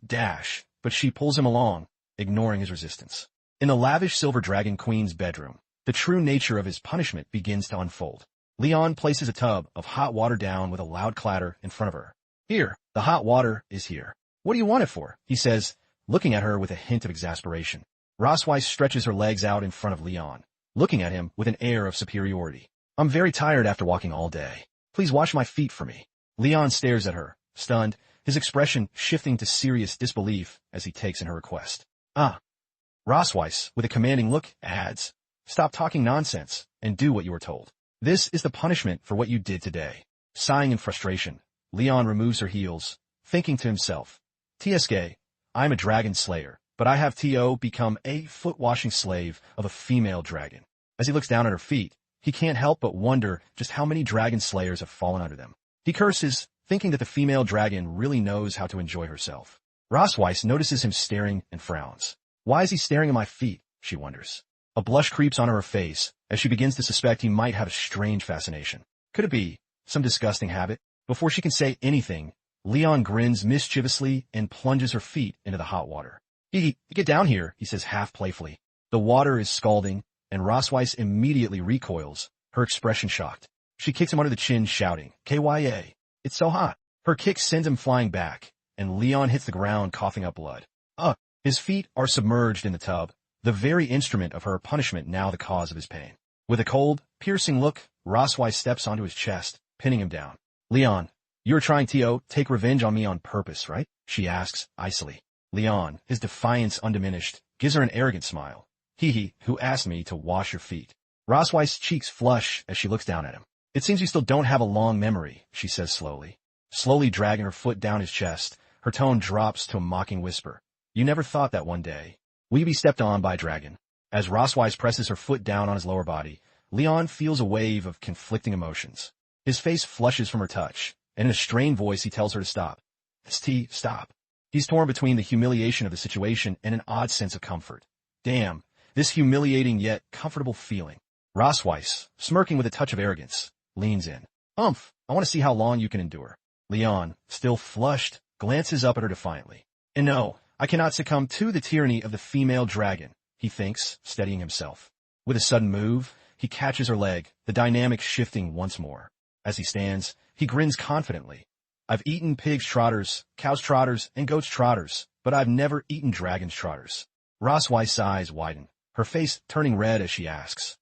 S1: dash, but she pulls him along, ignoring his resistance. In the lavish Silver Dragon Queen's bedroom, the true nature of his punishment begins to unfold. Leon places a tub of hot water down with a loud clatter in front of her. Here, the hot water is here. What do you want it for? He says, looking at her with a hint of exasperation. Rossweiss stretches her legs out in front of Leon, looking at him with an air of superiority. I'm very tired after walking all day. Please wash my feet for me. Leon stares at her, stunned, his expression shifting to serious disbelief as he takes in her request. Rossweiss, with a commanding look, adds, stop talking nonsense and do what you were told. This is the punishment for what you did today. Sighing in frustration, Leon removes her heels, thinking to himself, TSK, I'm a dragon slayer, but I have T.O. become a foot-washing slave of a female dragon. As he looks down at her feet, he can't help but wonder just how many dragon slayers have fallen under them. He curses, thinking that the female dragon really knows how to enjoy herself. Rossweiss notices him staring and frowns. Why is he staring at my feet? She wonders. A blush creeps onto her face as she begins to suspect he might have a strange fascination. Could it be some disgusting habit? Before she can say anything, Leon grins mischievously and plunges her feet into the hot water. Get down here, he says half playfully. The water is scalding, and Rossweiss immediately recoils, her expression shocked. She kicks him under the chin, shouting, KYA, it's so hot. Her kick sends him flying back, and Leon hits the ground coughing up blood. His feet are submerged in the tub, the very instrument of her punishment now the cause of his pain. With a cold, piercing look, Rossweiss steps onto his chest, pinning him down. Leon, you're trying to take revenge on me on purpose, right? She asks, icily. Leon, his defiance undiminished, gives her an arrogant smile. Who asked me to wash your feet? Rossweiss' cheeks flush as she looks down at him. It seems you still don't have a long memory, she says slowly. Slowly dragging her foot down his chest, her tone drops to a mocking whisper. You never thought that one day we'd be stepped on by a dragon. As Rosswise presses her foot down on his lower body, Leon feels a wave of conflicting emotions. His face flushes from her touch, and in a strained voice he tells her to stop. St, stop. He's torn between the humiliation of the situation and an odd sense of comfort. Damn, this humiliating yet comfortable feeling. Rosswise, smirking with a touch of arrogance, leans in. I want to see how long you can endure. Leon, still flushed, glances up at her defiantly. And no, I cannot succumb to the tyranny of the female dragon, he thinks, steadying himself. With a sudden move, he catches her leg, the dynamic shifting once more. As he stands, he grins confidently. I've eaten pigs' trotters, cows' trotters, and goats' trotters, but I've never eaten dragon's trotters. Rosswise's eyes widen, her face turning red as she asks,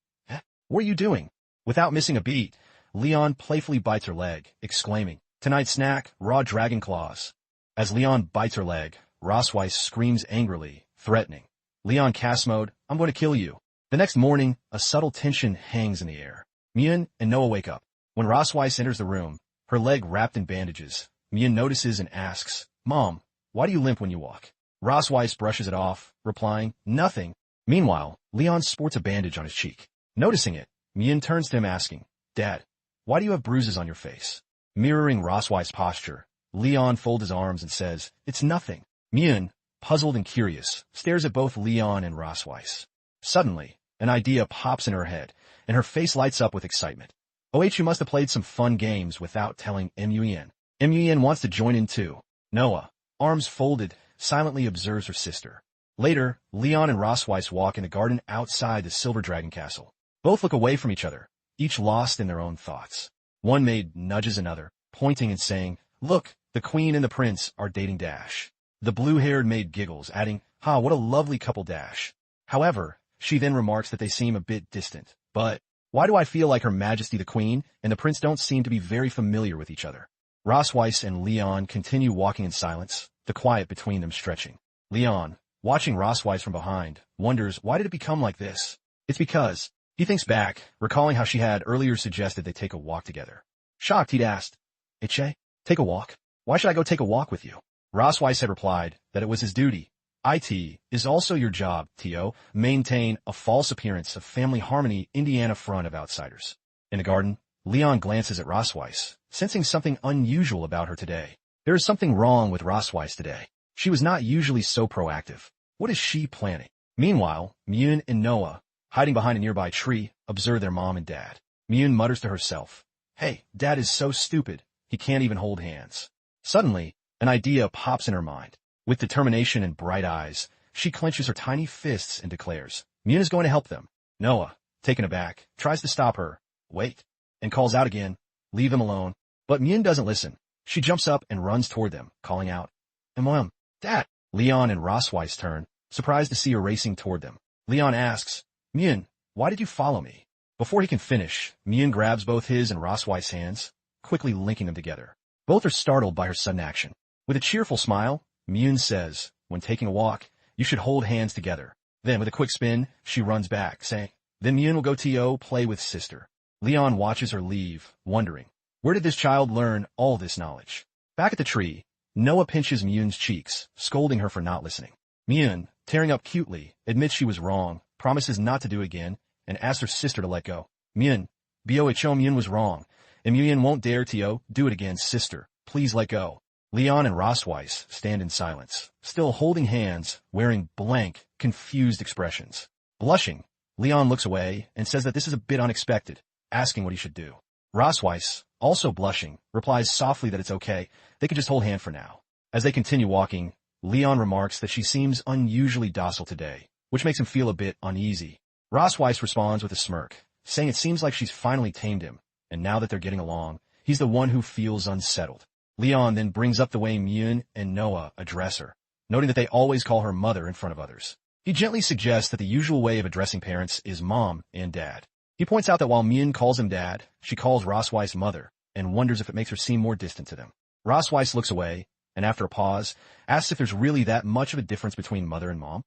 S1: What are you doing? Without missing a beat, Leon playfully bites her leg, exclaiming, Tonight's snack, raw dragon claws. As Leon bites her leg, Rosswise screams angrily, threatening. Leon cast mode, I'm going to kill you. The next morning, a subtle tension hangs in the air. Myun and Noah wake up. When Rosswise enters the room, her leg wrapped in bandages, Myun notices and asks, Mom, why do you limp when you walk? Rosswise brushes it off, replying, Nothing. Meanwhile, Leon sports a bandage on his cheek. Noticing it, Myun turns to him asking, Dad, why do you have bruises on your face? Mirroring Rosswise's posture, Leon folds his arms and says, It's nothing. Myun, puzzled and curious, stares at both Leon and Rosswise. Suddenly, an idea pops in her head, and her face lights up with excitement. You must have played some fun games without telling Mun. Mun wants to join in too. Noah, arms folded, silently observes her sister. Later, Leon and Rosswise walk in the garden outside the Silver Dragon Castle. Both look away from each other, each lost in their own thoughts. One maid nudges another, pointing and saying, Look, the queen and the prince are dating Dash. The blue-haired maid giggles, adding, what a lovely couple Dash. However, she then remarks that they seem a bit distant. But why do I feel like Her Majesty the Queen and the prince don't seem to be very familiar with each other? Rosswise and Leon continue walking in silence, the quiet between them stretching. Leon, watching Rosswise from behind, wonders why did it become like this? It's because he thinks back, recalling how she had earlier suggested they take a walk together. Shocked, he'd asked, Itche, take a walk? Why should I go take a walk with you? Rosswise had replied that it was his duty. It is also your job, T.O., maintain a false appearance of family harmony Indiana front of outsiders. In the garden, Leon glances at Rosswise, sensing something unusual about her today. There is something wrong with Rosswise today. She was not usually so proactive. What is she planning? Meanwhile, Myun and Noah, hiding behind a nearby tree, observe their mom and dad. Myun mutters to herself, Hey, Dad is so stupid, he can't even hold hands. Suddenly, an idea pops in her mind. With determination and bright eyes, she clenches her tiny fists and declares, Myun is going to help them. Noah, taken aback, tries to stop her. Wait. And calls out again, Leave them alone. But Myun doesn't listen. She jumps up and runs toward them, calling out, Mom, Dad. Leon and Rosswise turn, surprised to see her racing toward them. Leon asks, Myun, why did you follow me? Before he can finish, Myun grabs both his and Rosswise's hands, quickly linking them together. Both are startled by her sudden action. With a cheerful smile, Myun says, when taking a walk, you should hold hands together. Then, with a quick spin, she runs back, saying, Then Myun will go T.O. play with sister. Leon watches her leave, wondering, where did this child learn all this knowledge? Back at the tree, Noah pinches Myun's cheeks, scolding her for not listening. Myun, tearing up cutely, admits she was wrong, promises not to do it again, and asks her sister to let go. Myun, Myun was wrong, and Myun won't dare T.O. do it again, sister. Please let go. Leon and Rosswise stand in silence, still holding hands, wearing blank, confused expressions. Blushing, Leon looks away and says that this is a bit unexpected, asking what he should do. Rosswise, also blushing, replies softly that it's okay, they can just hold hand for now. As they continue walking, Leon remarks that she seems unusually docile today, which makes him feel a bit uneasy. Rosswise responds with a smirk, saying it seems like she's finally tamed him, and now that they're getting along, he's the one who feels unsettled. Leon then brings up the way Myun and Noah address her, noting that they always call her mother in front of others. He gently suggests that the usual way of addressing parents is mom and dad. He points out that while Myun calls him dad, she calls Rosswise mother, and wonders if it makes her seem more distant to them. Rosswise looks away, and after a pause, asks if there's really that much of a difference between mother and mom.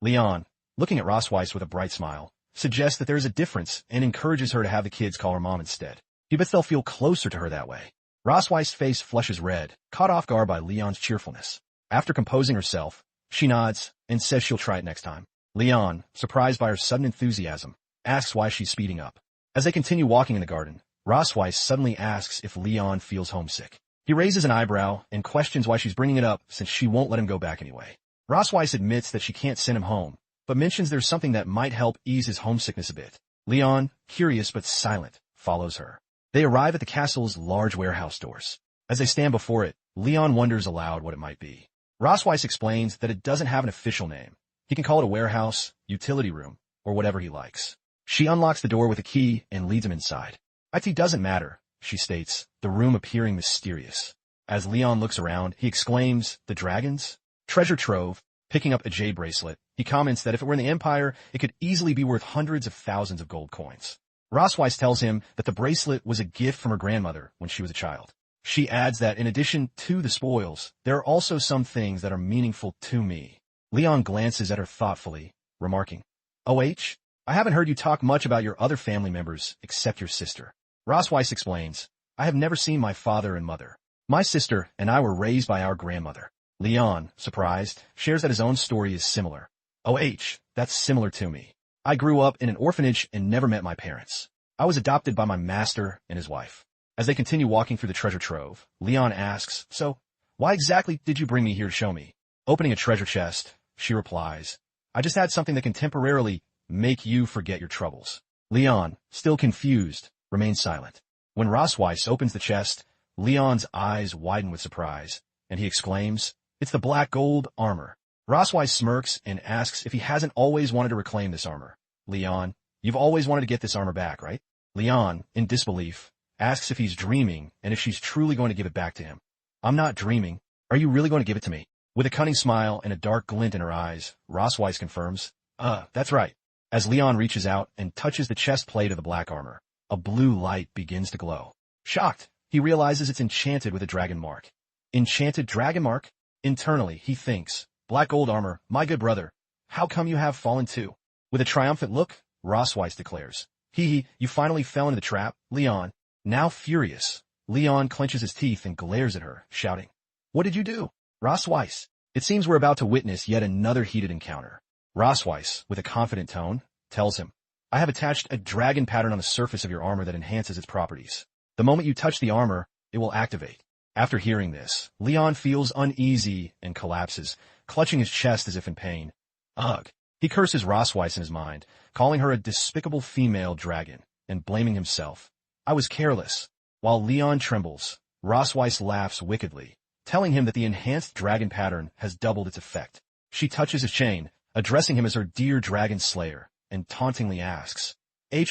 S1: Leon, looking at Rosswise with a bright smile, suggests that there is a difference and encourages her to have the kids call her mom instead. He bets they'll feel closer to her that way. Rosweiss face flushes red, caught off guard by Leon's cheerfulness. After composing herself, she nods and says she'll try it next time. Leon, surprised by her sudden enthusiasm, asks why she's speeding up. As they continue walking in the garden, Rosweiss suddenly asks if Leon feels homesick. He raises an eyebrow and questions why she's bringing it up since she won't let him go back anyway. Rosweiss admits that she can't send him home, but mentions there's something that might help ease his homesickness a bit. Leon, curious but silent, follows her. They arrive at the castle's large warehouse doors. As they stand before it, Leon wonders aloud what it might be. Rosweiss explains that it doesn't have an official name. He can call it a warehouse, utility room, or whatever he likes. She unlocks the door with a key and leads him inside. It doesn't matter, she states, the room appearing mysterious. As Leon looks around, he exclaims, "The dragons? Treasure trove." Picking up a jade bracelet, he comments that if it were in the Empire, it could easily be worth hundreds of thousands of gold coins. Rosweiss tells him that the bracelet was a gift from her grandmother when she was a child. She adds that in addition to the spoils, there are also some things that are meaningful to me. Leon glances at her thoughtfully, remarking, "Oh, I haven't heard you talk much about your other family members except your sister." Rosweiss explains, "I have never seen my father and mother. My sister and I were raised by our grandmother." Leon, surprised, shares that his own story is similar. "Oh, that's similar to me. I grew up in an orphanage and never met my parents. I was adopted by my master and his wife." As they continue walking through the treasure trove, Leon asks, "So, why exactly did you bring me here to show me?" Opening a treasure chest, she replies, "I just had something that can temporarily make you forget your troubles." Leon, still confused, remains silent. When Rosweiss opens the chest, Leon's eyes widen with surprise, and he exclaims, "It's the black gold armor." Rosweiss smirks and asks if he hasn't always wanted to reclaim this armor. Leon, "You've always wanted to get this armor back, right?" Leon, in disbelief, asks if he's dreaming and if she's truly going to give it back to him. "I'm not dreaming. Are you really going to give it to me?" With a cunning smile and a dark glint in her eyes, Rosweiss confirms, That's right." As Leon reaches out and touches the chest plate of the black armor, a blue light begins to glow. Shocked, he realizes it's enchanted with a dragon mark. Enchanted dragon mark? Internally, he thinks, "Black gold armor, my good brother, how come you have fallen too?" With a triumphant look, Rosweiss declares, You finally fell into the trap, Leon." Now furious, Leon clenches his teeth and glares at her, shouting, "What did you do?" "Rosweiss, it seems we're about to witness yet another heated encounter." Rosweiss, with a confident tone, tells him, "I have attached a dragon pattern on the surface of your armor that enhances its properties. The moment you touch the armor, it will activate." After hearing this, Leon feels uneasy and collapses, clutching his chest as if in pain. Ugh. He curses Rosweiss in his mind, calling her a despicable female dragon, and blaming himself. "I was careless." While Leon trembles, Rosweiss laughs wickedly, telling him that the enhanced dragon pattern has doubled its effect. She touches his chain, addressing him as her dear dragon slayer, and tauntingly asks,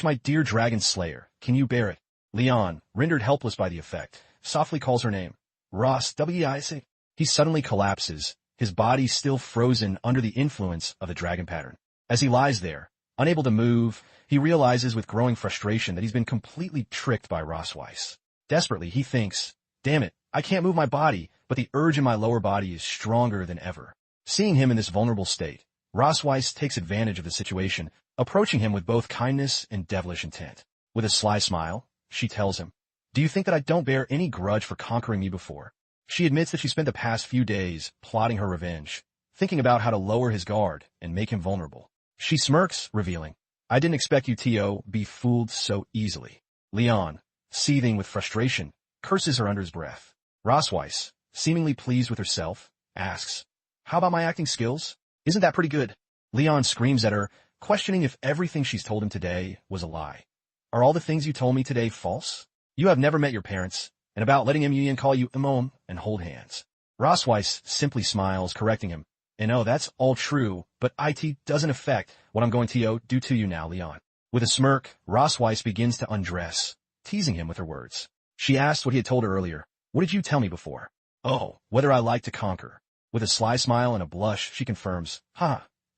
S1: My dear dragon slayer, can you bear it?" Leon, rendered helpless by the effect, softly calls her name. "Ross Weiss." He suddenly collapses, his body still frozen under the influence of the dragon pattern. As he lies there, unable to move, he realizes with growing frustration that he's been completely tricked by Rosweiss. Desperately, he thinks, "Damn it, I can't move my body, but the urge in my lower body is stronger than ever." Seeing him in this vulnerable state, Rosweiss takes advantage of the situation, approaching him with both kindness and devilish intent. With a sly smile, she tells him, "Do you think that I don't bear any grudge for conquering me before?" She admits that she spent the past few days plotting her revenge, thinking about how to lower his guard and make him vulnerable. She smirks, revealing, "I didn't expect you to be fooled so easily." Leon, seething with frustration, curses her under his breath. Rosweiss, seemingly pleased with herself, asks, "How about my acting skills? Isn't that pretty good?" Leon screams at her, questioning if everything she's told him today was a lie. "Are all the things you told me today false? You have never met your parents, and about letting Ian call you Imom and hold hands." Rosweiss simply smiles, correcting him, That's all true, but it doesn't affect what I'm going to do to you now, Leon." With a smirk, Rosweiss begins to undress, teasing him with her words. She asks what he had told her earlier. "What did you tell me before?" "Oh, whether I like to conquer." With a sly smile and a blush, she confirms,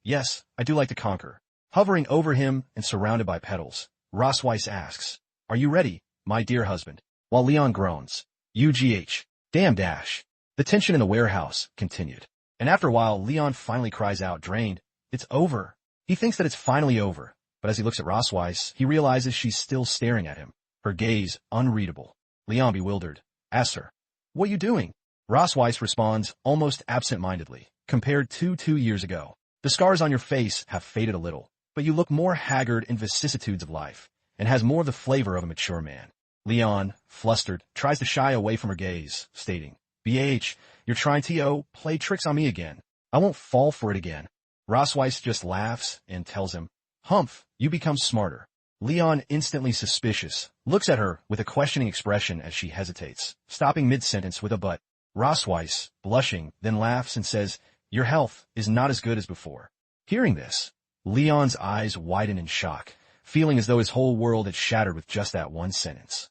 S1: Yes, I do like to conquer." Hovering over him and surrounded by petals, Rosweiss asks, "Are you ready, my dear husband?" While Leon groans, Damn dash." The tension in the warehouse continued. And after a while, Leon finally cries out, drained, "It's over." He thinks that it's finally over, but as he looks at Rosweiss, he realizes she's still staring at him, her gaze unreadable. Leon, bewildered, asks her. What you doing? Rossweiss responds almost absent-mindedly. Compared to 2 years ago, the scars on your face have faded a little, but you look more haggard in vicissitudes of life, and has more of the flavor of a mature man. Leon, flustered, tries to shy away from her gaze, stating, BH, you're trying to, play tricks on me again. I won't fall for it again. Rossweiss just laughs and tells him, Humph, you become smarter. Leon, instantly suspicious, looks at her with a questioning expression as she hesitates, stopping mid-sentence with a but. Rossweiss, blushing, then laughs and says, your health is not as good as before. Hearing this, Leon's eyes widen in shock, feeling as though his whole world had shattered with just that one sentence.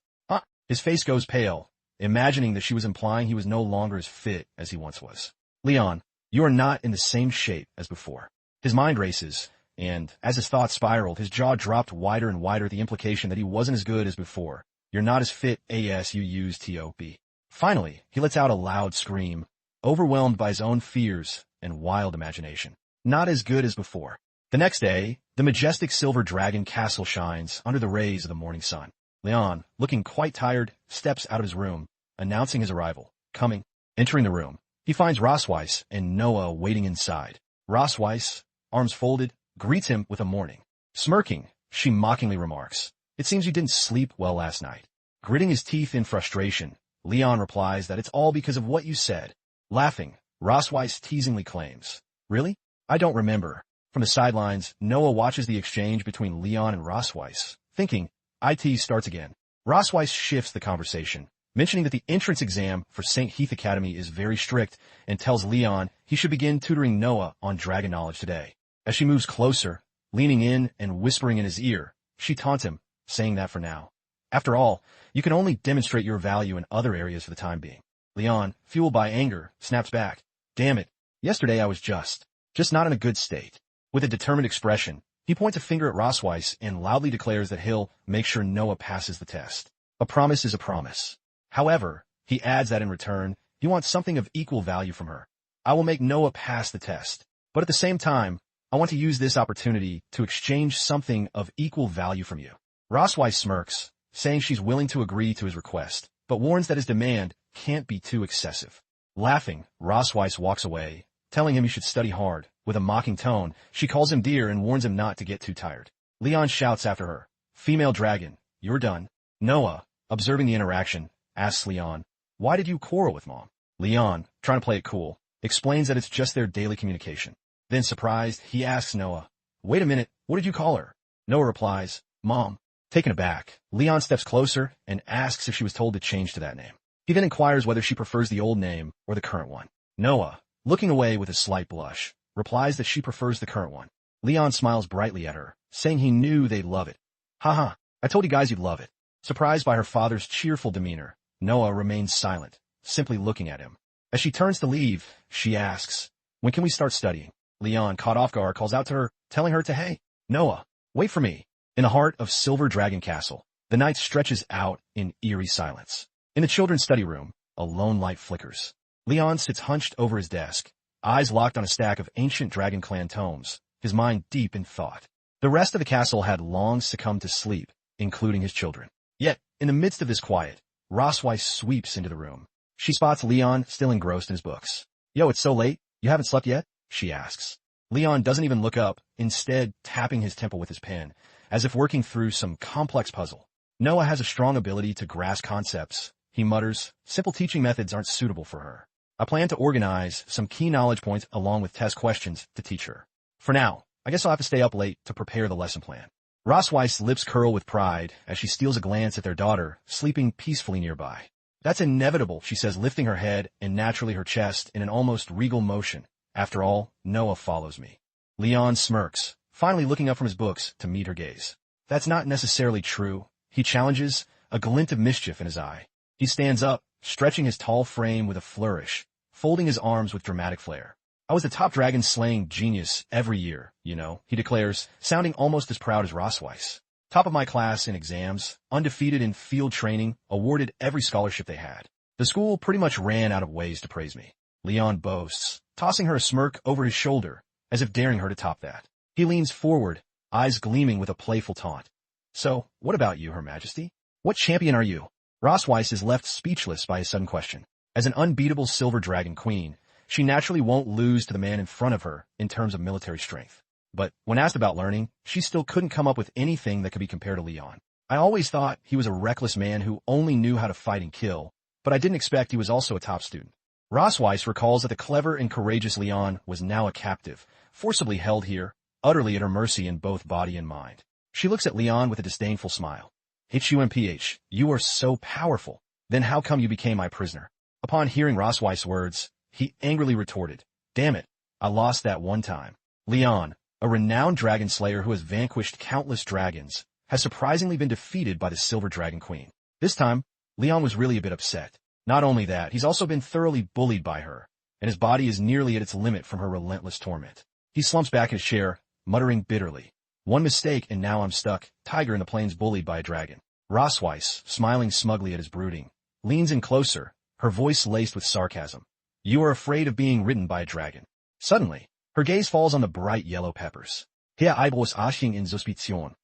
S1: His face goes pale, imagining that she was implying he was no longer as fit as he once was. Leon, you are not in the same shape as before. His mind races, and as his thoughts spiraled, his jaw dropped wider and wider at the implication that he wasn't as good as before. You're not as fit as you used to be. Finally, he lets out a loud scream, overwhelmed by his own fears and wild imagination. Not as good as before. The next day, the majestic silver dragon castle shines under the rays of the morning sun. Leon, looking quite tired, steps out of his room, announcing his arrival. Coming. Entering the room, he finds Rossweiss and Noah waiting inside. Rossweiss, arms folded, greets him with a morning. Smirking, she mockingly remarks, it seems you didn't sleep well last night. Gritting his teeth in frustration, Leon replies that it's all because of what you said. Laughing, Rossweiss teasingly claims, really? I don't remember. From the sidelines, Noah watches the exchange between Leon and Rossweiss, thinking, IT starts again. Rossweiss shifts the conversation, mentioning that the entrance exam for St. Heath Academy is very strict and tells Leon he should begin tutoring Noah on dragon knowledge today. As she moves closer, leaning in and whispering in his ear, she taunts him, saying that for now. After all, you can only demonstrate your value in other areas for the time being. Leon, fueled by anger, snaps back. Damn it, yesterday I was just not in a good state. With a determined expression, he points a finger at Rossweiss and loudly declares that he'll make sure Noah passes the test. A promise is a promise. However, he adds that in return, he wants something of equal value from her. I will make Noah pass the test, but at the same time, I want to use this opportunity to exchange something of equal value from you. Rossweiss smirks, saying she's willing to agree to his request, but warns that his demand can't be too excessive. Laughing, Rossweiss walks away, telling him he should study hard. With a mocking tone, she calls him dear and warns him not to get too tired. Leon shouts after her, female dragon, you're done. Noah, observing the interaction, asks Leon, why did you quarrel with Mom? Leon, trying to play it cool, explains that it's just their daily communication. Then surprised, he asks Noah, wait a minute, what did you call her? Noah replies, Mom. Taken aback, Leon steps closer and asks if she was told to change to that name. He then inquires whether she prefers the old name or the current one. Noah, looking away with a slight blush, replies that she prefers the current one. Leon smiles brightly at her, saying he knew they'd love it. Haha, I told you guys you'd love it. Surprised by her father's cheerful demeanor, Noah remains silent, simply looking at him. As she turns to leave, she asks, when can we start studying? Leon, caught off guard, calls out to her, telling her to hey, Noah, wait for me. In the heart of Silver Dragon Castle, the night stretches out in eerie silence. In the children's study room, a lone light flickers. Leon sits hunched over his desk, eyes locked on a stack of ancient Dragon Clan tomes, his mind deep in thought. The rest of the castle had long succumbed to sleep, including his children. Yet, in the midst of this quiet, Rossweiss sweeps into the room. She spots Leon still engrossed in his books. Yo, it's so late, you haven't slept yet? She asks. Leon doesn't even look up, instead tapping his temple with his pen, as if working through some complex puzzle. Noah has a strong ability to grasp concepts. He mutters, simple teaching methods aren't suitable for her. I plan to organize some key knowledge points along with test questions to teach her. For now, I guess I'll have to stay up late to prepare the lesson plan. Rossweiss' lips curl with pride as she steals a glance at their daughter, sleeping peacefully nearby. That's inevitable, she says, lifting her head and naturally her chest in an almost regal motion. After all, Noah follows me. Leon smirks, finally looking up from his books to meet her gaze. That's not necessarily true, he challenges, a glint of mischief in his eye. He stands up, stretching his tall frame with a flourish, folding his arms with dramatic flair. I was the top dragon-slaying genius every year, you know, he declares, sounding almost as proud as Rossweiss. Top of my class in exams, undefeated in field training, awarded every scholarship they had. The school pretty much ran out of ways to praise me. Leon boasts, tossing her a smirk over his shoulder, as if daring her to top that. He leans forward, eyes gleaming with a playful taunt. So, what about you, Her Majesty? What champion are you? Rossweiss is left speechless by his sudden question. As an unbeatable silver dragon queen, she naturally won't lose to the man in front of her in terms of military strength. But when asked about learning, she still couldn't come up with anything that could be compared to Leon. I always thought he was a reckless man who only knew how to fight and kill, but I didn't expect he was also a top student. Rossweiss recalls that the clever and courageous Leon was now a captive, forcibly held here, utterly at her mercy in both body and mind. She looks at Leon with a disdainful smile. "HUMPH, you are so powerful. Then how come you became my prisoner?" Upon hearing Rossweiss' words, he angrily retorted, "Damn it, I lost that one time." Leon, a renowned dragon slayer who has vanquished countless dragons, has surprisingly been defeated by the Silver Dragon Queen. This time, Leon was really a bit upset. Not only that, he's also been thoroughly bullied by her, and his body is nearly at its limit from her relentless torment. He slumps back in his chair, muttering bitterly, "One mistake and now I'm stuck, tiger in the plains bullied by a dragon." Rossweiss, smiling smugly at his brooding, leans in closer, her voice laced with sarcasm. "You are afraid of being ridden by a dragon." Suddenly, her gaze falls on the bright yellow peppers. "Hier Eibos Ashing in Suspicion.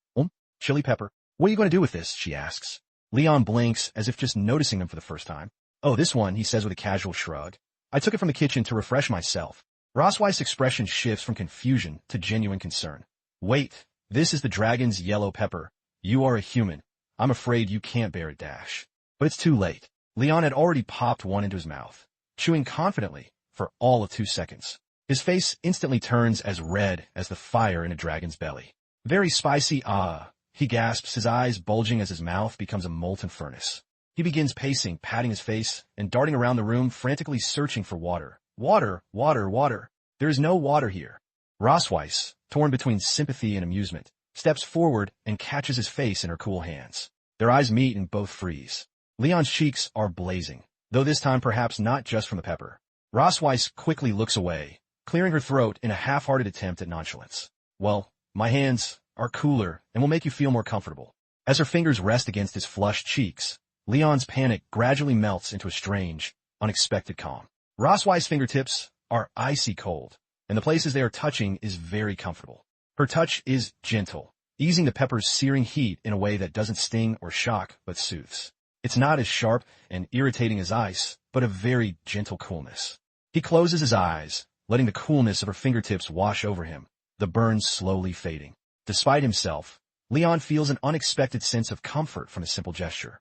S1: Chili pepper. What are you going to do with this?" she asks. Leon blinks as if just noticing them for the first time. "Oh, this one," he says with a casual shrug. "I took it from the kitchen to refresh myself." Rossweiss' expression shifts from confusion to genuine concern. "Wait, this is the dragon's yellow pepper. You are a human. I'm afraid you can't bear it, Dash." But it's too late. Leon had already popped one into his mouth, chewing confidently for all of 2 seconds. His face instantly turns as red as the fire in a dragon's belly. "Very spicy, he gasps, his eyes bulging as his mouth becomes a molten furnace. He begins pacing, patting his face, and darting around the room, frantically searching for water. Water, water, water. There is no water here. Rossweiss, torn between sympathy and amusement, steps forward and catches his face in her cool hands. Their eyes meet and both freeze. Leon's cheeks are blazing, though this time perhaps not just from the pepper. Rossweiss quickly looks away, clearing her throat in a half-hearted attempt at nonchalance. "Well, my hands are cooler and will make you feel more comfortable." As her fingers rest against his flushed cheeks, Leon's panic gradually melts into a strange, unexpected calm. Rossweiss' fingertips are icy cold, and the places they are touching is very comfortable. Her touch is gentle, easing the pepper's searing heat in a way that doesn't sting or shock, but soothes. It's not as sharp and irritating as ice, but a very gentle coolness. He closes his eyes, letting the coolness of her fingertips wash over him, the burns slowly fading. Despite himself, Leon feels an unexpected sense of comfort from a simple gesture.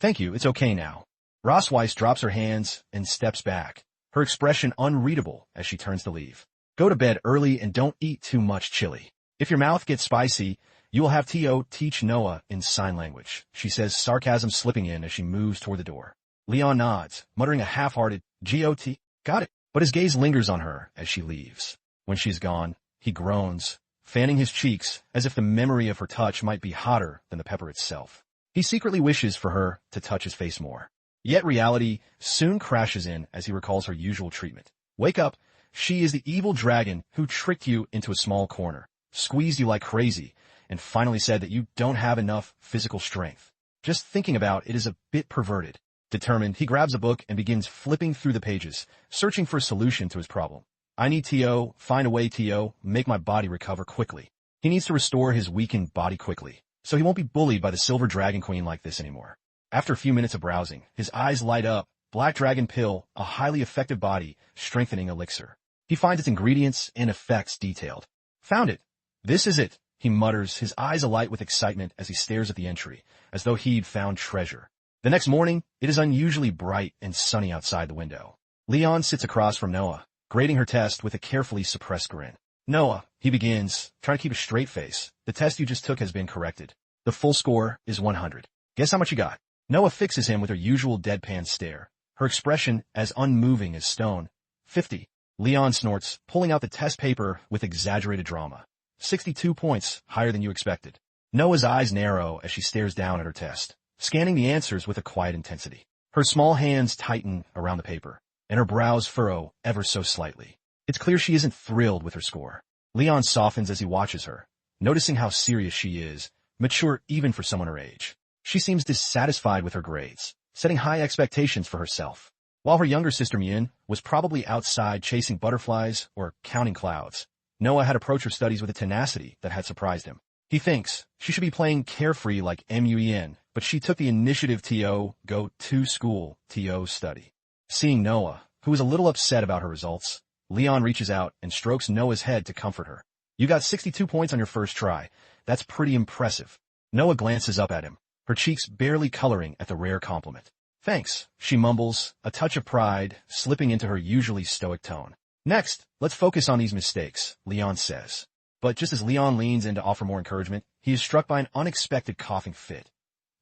S1: "Thank you, it's okay now." Rossweiss drops her hands and steps back, her expression unreadable as she turns to leave. "Go to bed early and don't eat too much chili. If your mouth gets spicy, you will have T.O. teach Noah in sign language," she says, sarcasm slipping in as she moves toward the door. Leon nods, muttering a half-hearted, "G.O.T. Got it." But his gaze lingers on her as she leaves. When she's gone, he groans, fanning his cheeks as if the memory of her touch might be hotter than the pepper itself. He secretly wishes for her to touch his face more. Yet reality soon crashes in as he recalls her usual treatment. "Wake up, she is the evil dragon who tricked you into a small corner, squeezed you like crazy, and finally said that you don't have enough physical strength." Just thinking about it is a bit perverted. Determined, he grabs a book and begins flipping through the pages, searching for a solution to his problem. "I need T.O., find a way T.O., make my body recover quickly." He needs to restore his weakened body quickly, so he won't be bullied by the Silver Dragon Queen like this anymore. After a few minutes of browsing, his eyes light up, Black Dragon Pill, a highly effective body, strengthening elixir. He finds its ingredients and effects detailed. "Found it. This is it," he mutters, his eyes alight with excitement as he stares at the entry, as though he'd found treasure. The next morning, it is unusually bright and sunny outside the window. Leon sits across from Noah, grading her test with a carefully suppressed grin. "Noah," he begins, trying to keep a straight face, "the test you just took has been corrected. The full score is 100. Guess how much you got?" Noah fixes him with her usual deadpan stare, her expression as unmoving as stone. 50. Leon snorts, pulling out the test paper with exaggerated drama. 62 points, higher than you expected. Noah's eyes narrow as she stares down at her test, scanning the answers with a quiet intensity. Her small hands tighten around the paper, and her brows furrow ever so slightly. It's clear she isn't thrilled with her score. Leon softens as he watches her, noticing how serious she is, mature even for someone her age. She seems dissatisfied with her grades, setting high expectations for herself. While her younger sister Mien was probably outside chasing butterflies or counting clouds, Noah had approached her studies with a tenacity that had surprised him. He thinks she should be playing carefree like MUEN, but she took the initiative to go to school, to study. Seeing Noah, who is a little upset about her results, Leon reaches out and strokes Noah's head to comfort her. You got 62 points on your first try. That's pretty impressive. Noah glances up at him, her cheeks barely coloring at the rare compliment. Thanks, she mumbles, a touch of pride slipping into her usually stoic tone. Next, let's focus on these mistakes, Leon says. But just as Leon leans in to offer more encouragement, he is struck by an unexpected coughing fit.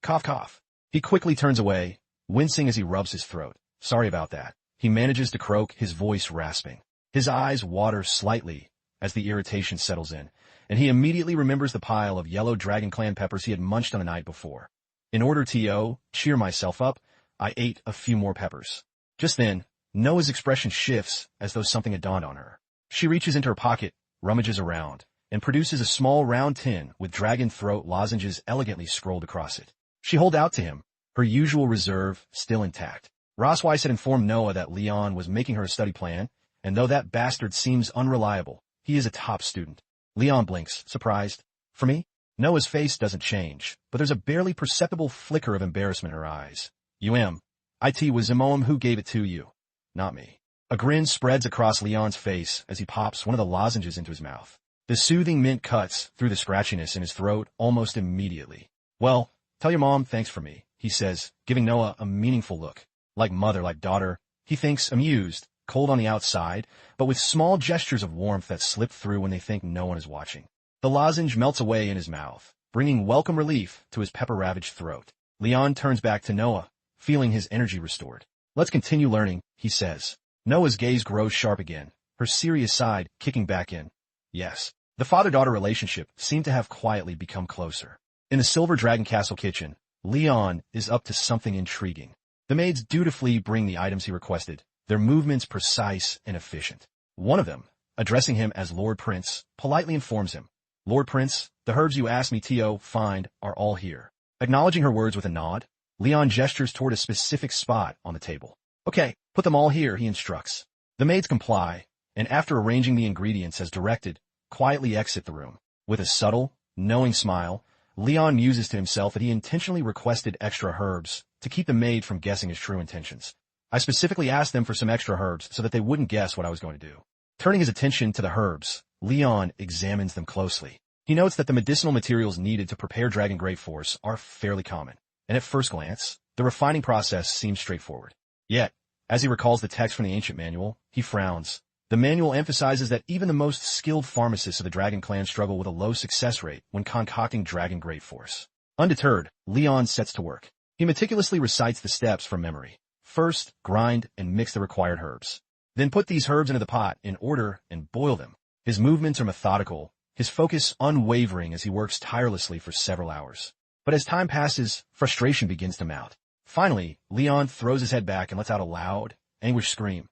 S1: Cough, cough. He quickly turns away, wincing as he rubs his throat. Sorry about that. He manages to croak, his voice rasping. His eyes water slightly as the irritation settles in, and he immediately remembers the pile of yellow Dragon Clan peppers he had munched on the night before. In order to cheer myself up, I ate a few more peppers. Just then, Noah's expression shifts as though something had dawned on her. She reaches into her pocket, rummages around, and produces a small round tin with dragon throat lozenges elegantly scrolled across it. She holds out to him, her usual reserve still intact. Rossweiss had informed Noah that Leon was making her a study plan, and though that bastard seems unreliable, he is a top student. Leon blinks, surprised. For me? Noah's face doesn't change, but there's a barely perceptible flicker of embarrassment in her eyes. It was Zimoam who gave it to you, not me. A grin spreads across Leon's face as he pops one of the lozenges into his mouth. The soothing mint cuts through the scratchiness in his throat almost immediately. Well, tell your mom thanks for me, he says, giving Noah a meaningful look. Like mother, like daughter, he thinks, amused, cold on the outside, but with small gestures of warmth that slip through when they think no one is watching. The lozenge melts away in his mouth, bringing welcome relief to his pepper-ravaged throat. Leon turns back to Noah, feeling his energy restored. Let's continue learning, he says. Noah's gaze grows sharp again, her serious side kicking back in. Yes. The father-daughter relationship seemed to have quietly become closer. In the Silver Dragon Castle kitchen, Leon is up to something intriguing. The maids dutifully bring the items he requested, their movements precise and efficient. One of them, addressing him as Lord Prince, politely informs him, Lord Prince, the herbs you asked me to find are all here. Acknowledging her words with a nod, Leon gestures toward a specific spot on the table. Okay, put them all here, he instructs. The maids comply, and after arranging the ingredients as directed, quietly exit the room. With a subtle, knowing smile, Leon muses to himself that he intentionally requested extra herbs to keep the maid from guessing his true intentions. I specifically asked them for some extra herbs so that they wouldn't guess what I was going to do. Turning his attention to the herbs, Leon examines them closely. He notes that the medicinal materials needed to prepare Dragon Great Force are fairly common, and at first glance, the refining process seems straightforward. Yet, as he recalls the text from the ancient manual, he frowns. The manual emphasizes that even the most skilled pharmacists of the Dragon Clan struggle with a low success rate when concocting Dragon Great Force. Undeterred, Leon sets to work. He meticulously recites the steps from memory. First, grind and mix the required herbs. Then put these herbs into the pot in order and boil them. His movements are methodical, his focus unwavering as he works tirelessly for several hours. But as time passes, frustration begins to mount. Finally, Leon throws his head back and lets out a loud, anguished scream.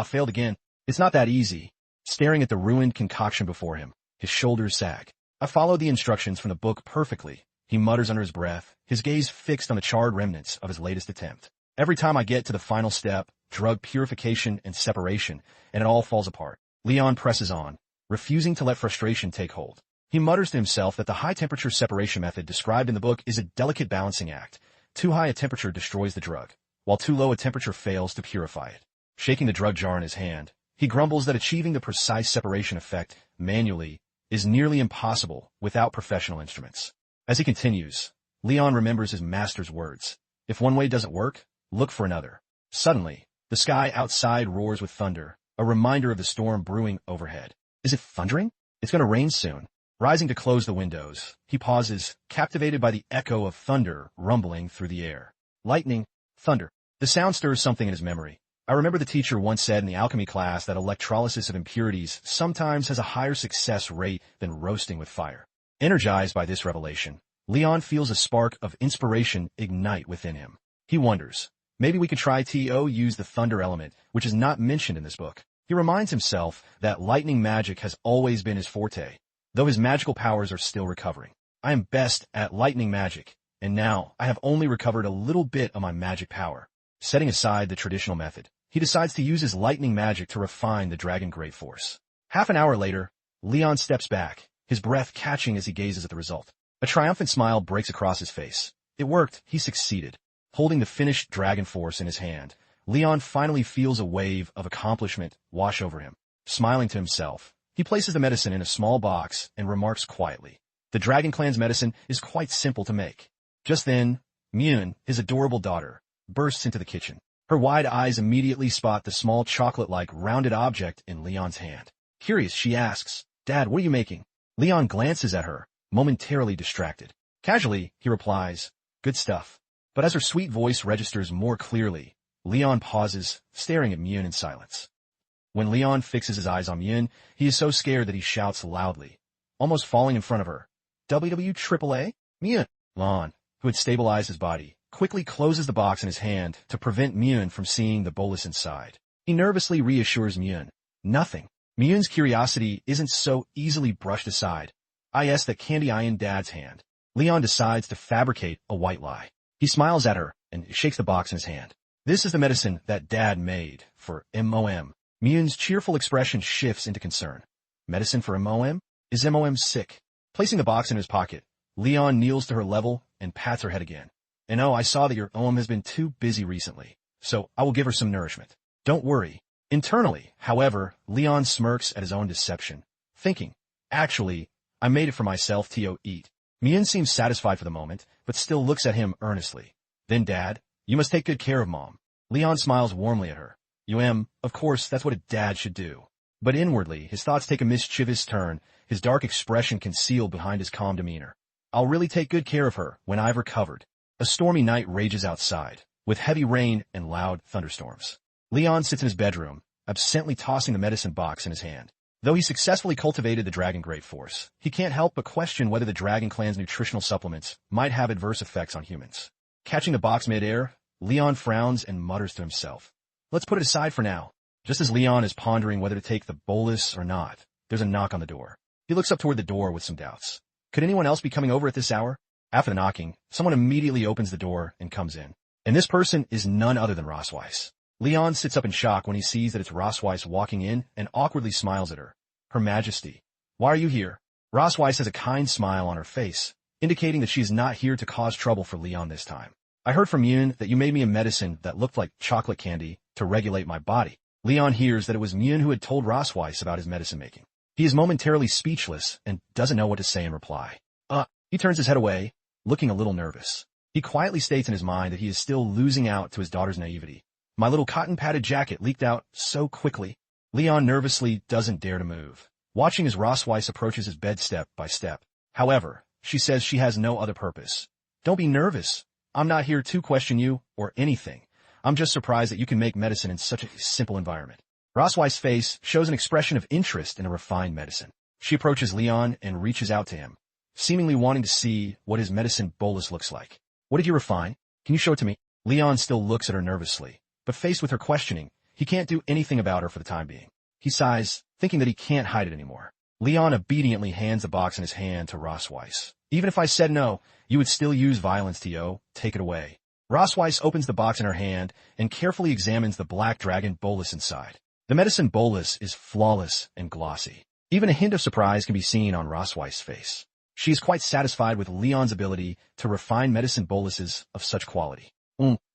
S1: Failed again. It's not that easy. Staring at the ruined concoction before him, his shoulders sag. I followed the instructions from the book perfectly, he mutters under his breath, his gaze fixed on the charred remnants of his latest attempt. Every time I get to the final step, drug purification and separation, and it all falls apart. Leon presses on, refusing to let frustration take hold. He mutters to himself that the high-temperature separation method described in the book is a delicate balancing act. Too high a temperature destroys the drug, while too low a temperature fails to purify it. Shaking the drug jar in his hand, he grumbles that achieving the precise separation effect manually is nearly impossible without professional instruments. As he continues, Leon remembers his master's words. If one way doesn't work, look for another. Suddenly, the sky outside roars with thunder, a reminder of the storm brewing overhead. Is it thundering? It's going to rain soon. Rising to close the windows, he pauses, captivated by the echo of thunder rumbling through the air. Lightning, thunder. The sound stirs something in his memory. I remember the teacher once said in the alchemy class that electrolysis of impurities sometimes has a higher success rate than roasting with fire. Energized by this revelation, Leon feels a spark of inspiration ignite within him. He wonders, maybe we could try to use the thunder element, which is not mentioned in this book. He reminds himself that lightning magic has always been his forte, though his magical powers are still recovering. I am best at lightning magic, and now I have only recovered a little bit of my magic power. Setting aside the traditional method, he decides to use his lightning magic to refine the Dragon Great Force. Half an hour later, Leon steps back, his breath catching as he gazes at the result. A triumphant smile breaks across his face. It worked. He succeeded. Holding the finished dragon force in his hand, Leon finally feels a wave of accomplishment wash over him. Smiling to himself, he places the medicine in a small box and remarks quietly, "The Dragon Clan's medicine is quite simple to make." Just then, Myun, his adorable daughter, bursts into the kitchen. Her wide eyes immediately spot the small chocolate-like rounded object in Leon's hand. Curious, she asks, "Dad, what are you making?" Leon glances at her, momentarily distracted. Casually, he replies, "Good stuff." But as her sweet voice registers more clearly, Leon pauses, staring at Myun in silence. When Leon fixes his eyes on Myun, he is so scared that he shouts loudly, almost falling in front of her, "WWAAA? Myun!" Leon, who had stabilized his body, quickly closes the box in his hand to prevent Myun from seeing the bolus inside. He nervously reassures Myun, "Nothing." Myun's curiosity isn't so easily brushed aside. That candy in Dad's hand. Leon decides to fabricate a white lie. He smiles at her and shakes the box in his hand. "This is the medicine that Dad made for MOM." Myun's cheerful expression shifts into concern. "Medicine for MOM? Is MOM sick?" Placing the box in his pocket, Leon kneels to her level and pats her head again. "And oh, I saw that your OM has been too busy recently, so I will give her some nourishment. Don't worry." Internally, however, Leon smirks at his own deception, thinking, "Actually, I made it for myself to eat." Myun seems satisfied for the moment, but still looks at him earnestly. "Then Dad, you must take good care of Mom." Leon smiles warmly at her. Of course, that's what a dad should do." But inwardly, his thoughts take a mischievous turn, his dark expression concealed behind his calm demeanor. "I'll really take good care of her when I've recovered." A stormy night rages outside, with heavy rain and loud thunderstorms. Leon sits in his bedroom, absently tossing the medicine box in his hand. Though he successfully cultivated the Dragon Great Force, he can't help but question whether the Dragon Clan's nutritional supplements might have adverse effects on humans. Catching the box mid-air, Leon frowns and mutters to himself, "Let's put it aside for now." Just as Leon is pondering whether to take the bolus or not, there's a knock on the door. He looks up toward the door with some doubts. Could anyone else be coming over at this hour? After the knocking, someone immediately opens the door and comes in. And this person is none other than Rosweiss. Leon sits up in shock when he sees that it's Rosweiss walking in and awkwardly smiles at her. "Her Majesty, why are you here?" Rosweiss has a kind smile on her face, indicating that she is not here to cause trouble for Leon this time. "I heard from Myun that you made me a medicine that looked like chocolate candy to regulate my body." Leon hears that it was Myun who had told Rosweiss about his medicine making. He is momentarily speechless and doesn't know what to say in reply. He turns his head away, looking a little nervous. He quietly states in his mind that he is still losing out to his daughter's naivety. "My little cotton-padded jacket leaked out so quickly." Leon nervously doesn't dare to move, watching as Rosweiss approaches his bed step by step. However, she says she has no other purpose. "Don't be nervous. I'm not here to question you or anything. I'm just surprised that you can make medicine in such a simple environment." Rosweiss' face shows an expression of interest in a refined medicine. She approaches Leon and reaches out to him, seemingly wanting to see what his medicine bolus looks like. "What did you refine? Can you show it to me?" Leon still looks at her nervously, but faced with her questioning, he can't do anything about her for the time being. He sighs, thinking that he can't hide it anymore. Leon obediently hands the box in his hand to Rosweiss. "Even if I said no, you would still use violence, T.O. Take it away." Rosweiss opens the box in her hand and carefully examines the black dragon bolus inside. The medicine bolus is flawless and glossy. Even a hint of surprise can be seen on Rosweiss' face. She is quite satisfied with Leon's ability to refine medicine boluses of such quality.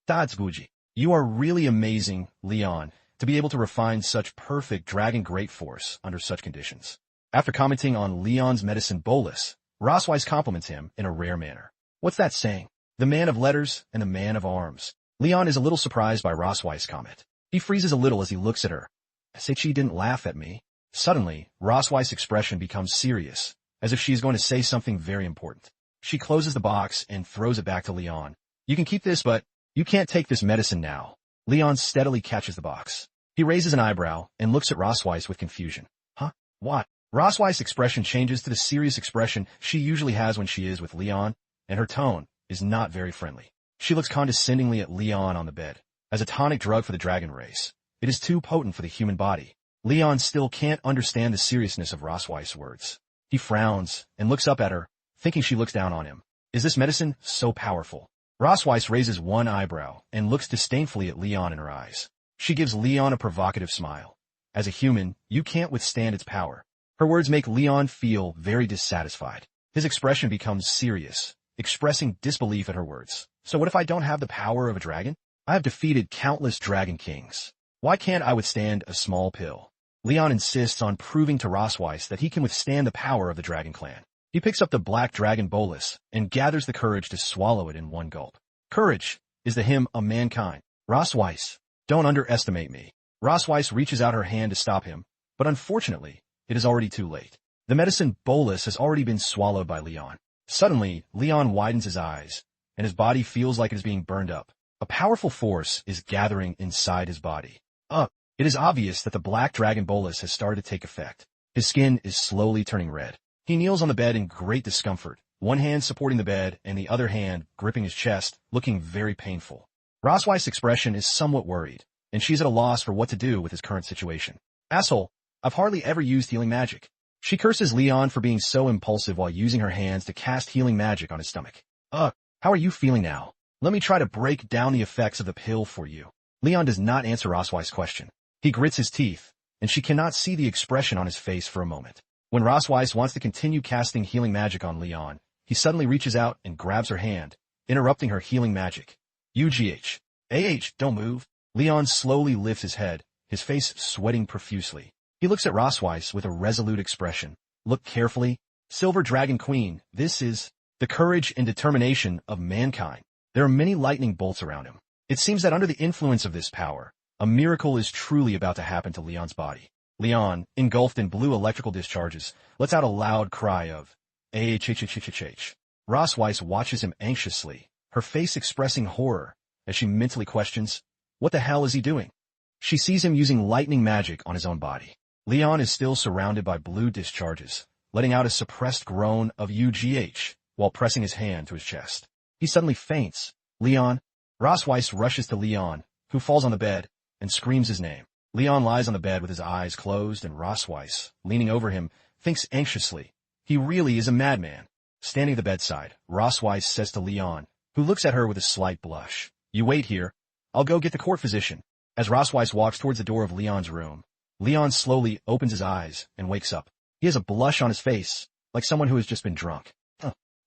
S1: That's Guji. You are really amazing, Leon, to be able to refine such perfect Dragon Great Force under such conditions." After commenting on Leon's medicine bolus, Rosweiss compliments him in a rare manner. "What's that saying? The man of letters and the man of arms." Leon is a little surprised by Rosweiss' comment. He freezes a little as he looks at her. "She didn't laugh at me." Suddenly, Rosweiss' expression becomes serious, as if she is going to say something very important. She closes the box and throws it back to Leon. "You can keep this, but you can't take this medicine now." Leon steadily catches the box. He raises an eyebrow and looks at Rosweiss with confusion. "Huh? What?" Rosweiss' expression changes to the serious expression she usually has when she is with Leon, and her tone is not very friendly. She looks condescendingly at Leon on the bed. As a tonic drug for the dragon race, it is too potent for the human body. Leon still can't understand the seriousness of Rosweiss' words. He frowns and looks up at her, thinking she looks down on him. Is this medicine so powerful? Rosweiss raises one eyebrow and looks disdainfully at Leon in her eyes. She gives Leon a provocative smile. As a human, you can't withstand its power. Her words make Leon feel very dissatisfied. His expression becomes serious, expressing disbelief at her words. So what if I don't have the power of a dragon? I have defeated countless dragon kings. Why can't I withstand a small pill? Leon insists on proving to Rosweiss that he can withstand the power of the dragon clan. He picks up the black dragon bolus and gathers the courage to swallow it in one gulp. Courage is the hymn of mankind. Rosweiss, don't underestimate me. Rosweiss reaches out her hand to stop him, but unfortunately, it is already too late. The medicine bolus has already been swallowed by Leon. Suddenly, Leon widens his eyes, and his body feels like it is being burned up. A powerful force is gathering inside his body. It is obvious that the black dragon bolus has started to take effect. His skin is slowly turning red. He kneels on the bed in great discomfort, one hand supporting the bed and the other hand gripping his chest, looking very painful. Rosweiss' expression is somewhat worried, and she's at a loss for what to do with his current situation. Asshole, I've hardly ever used healing magic. She curses Leon for being so impulsive while using her hands to cast healing magic on his stomach. How are you feeling now? Let me try to break down the effects of the pill for you. Leon does not answer Rosweiss' question. He grits his teeth, and she cannot see the expression on his face for a moment. When Rosweiss wants to continue casting healing magic on Leon, he suddenly reaches out and grabs her hand, interrupting her healing magic. Don't move. Leon slowly lifts his head, his face sweating profusely. He looks at Rosweiss with a resolute expression. Look carefully. Silver Dragon Queen, this is the courage and determination of mankind. There are many lightning bolts around him. It seems that under the influence of this power, a miracle is truly about to happen to Leon's body. Leon, engulfed in blue electrical discharges, lets out a loud cry of ah. Rosweiss watches him anxiously, her face expressing horror, as she mentally questions, what the hell is he doing? She sees him using lightning magic on his own body. Leon is still surrounded by blue discharges, letting out a suppressed groan of while pressing his hand to his chest. He suddenly faints. Leon. Rosweiss rushes to Leon, who falls on the bed, and screams his name. Leon lies on the bed with his eyes closed, and Rosweiss, leaning over him, thinks anxiously. He really is a madman. Standing at the bedside, Rosweiss says to Leon, who looks at her with a slight blush, "You wait here. I'll go get the court physician." As Rosweiss walks towards the door of Leon's room, Leon slowly opens his eyes and wakes up. He has a blush on his face, like someone who has just been drunk.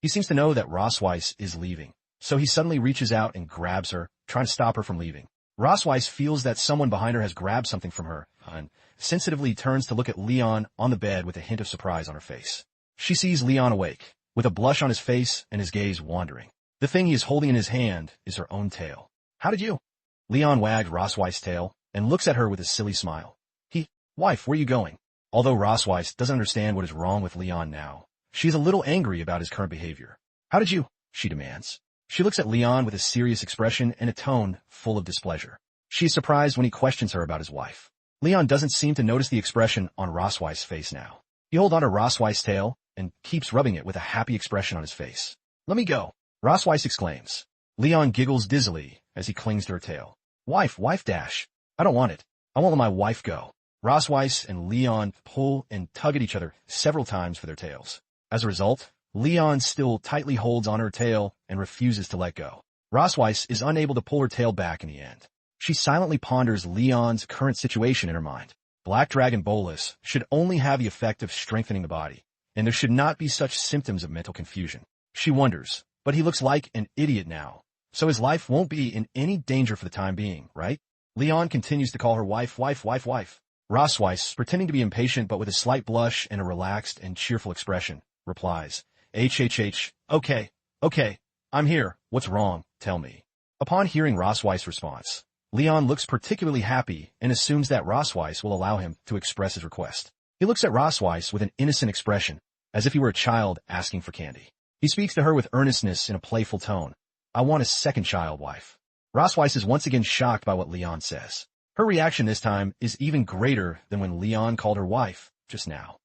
S1: He seems to know that Rosweiss is leaving, so he suddenly reaches out and grabs her, trying to stop her from leaving. Rosweiss feels that someone behind her has grabbed something from her, and sensitively turns to look at Leon on the bed with a hint of surprise on her face. She sees Leon awake, with a blush on his face and his gaze wandering. The thing he is holding in his hand is her own tail. "How did you?" Leon wagged Rosweiss' tail and looks at her with a silly smile. "Wife, where are you going?" Although Rosweiss doesn't understand what is wrong with Leon now, she is a little angry about his current behavior. "How did you?" she demands. She looks at Leon with a serious expression and a tone full of displeasure. She is surprised when he questions her about his wife. Leon doesn't seem to notice the expression on Rosweiss' face now. He holds onto Rosweiss' tail and keeps rubbing it with a happy expression on his face. "Let me go," Rosweiss exclaims. Leon giggles dizzily as he clings to her tail. Wife, I don't want it. I won't let my wife go." Rosweiss and Leon pull and tug at each other several times for their tails. As a result, Leon still tightly holds on her tail and refuses to let go. Rosweiss is unable to pull her tail back in the end. She silently ponders Leon's current situation in her mind. Black Dragon Bolus should only have the effect of strengthening the body, and there should not be such symptoms of mental confusion. She wonders, but he looks like an idiot now, so his life won't be in any danger for the time being, right? Leon continues to call her wife. Rosweiss, pretending to be impatient but with a slight blush and a relaxed and cheerful expression, replies, Okay, I'm here. What's wrong? Tell me." Upon hearing Rosweiss' response, Leon looks particularly happy and assumes that Rosweiss will allow him to express his request. He looks at Rosweiss with an innocent expression, as if he were a child asking for candy. He speaks to her with earnestness in a playful tone. "I want a second child, wife." Rosweiss is once again shocked by what Leon says. Her reaction this time is even greater than when Leon called her wife just now.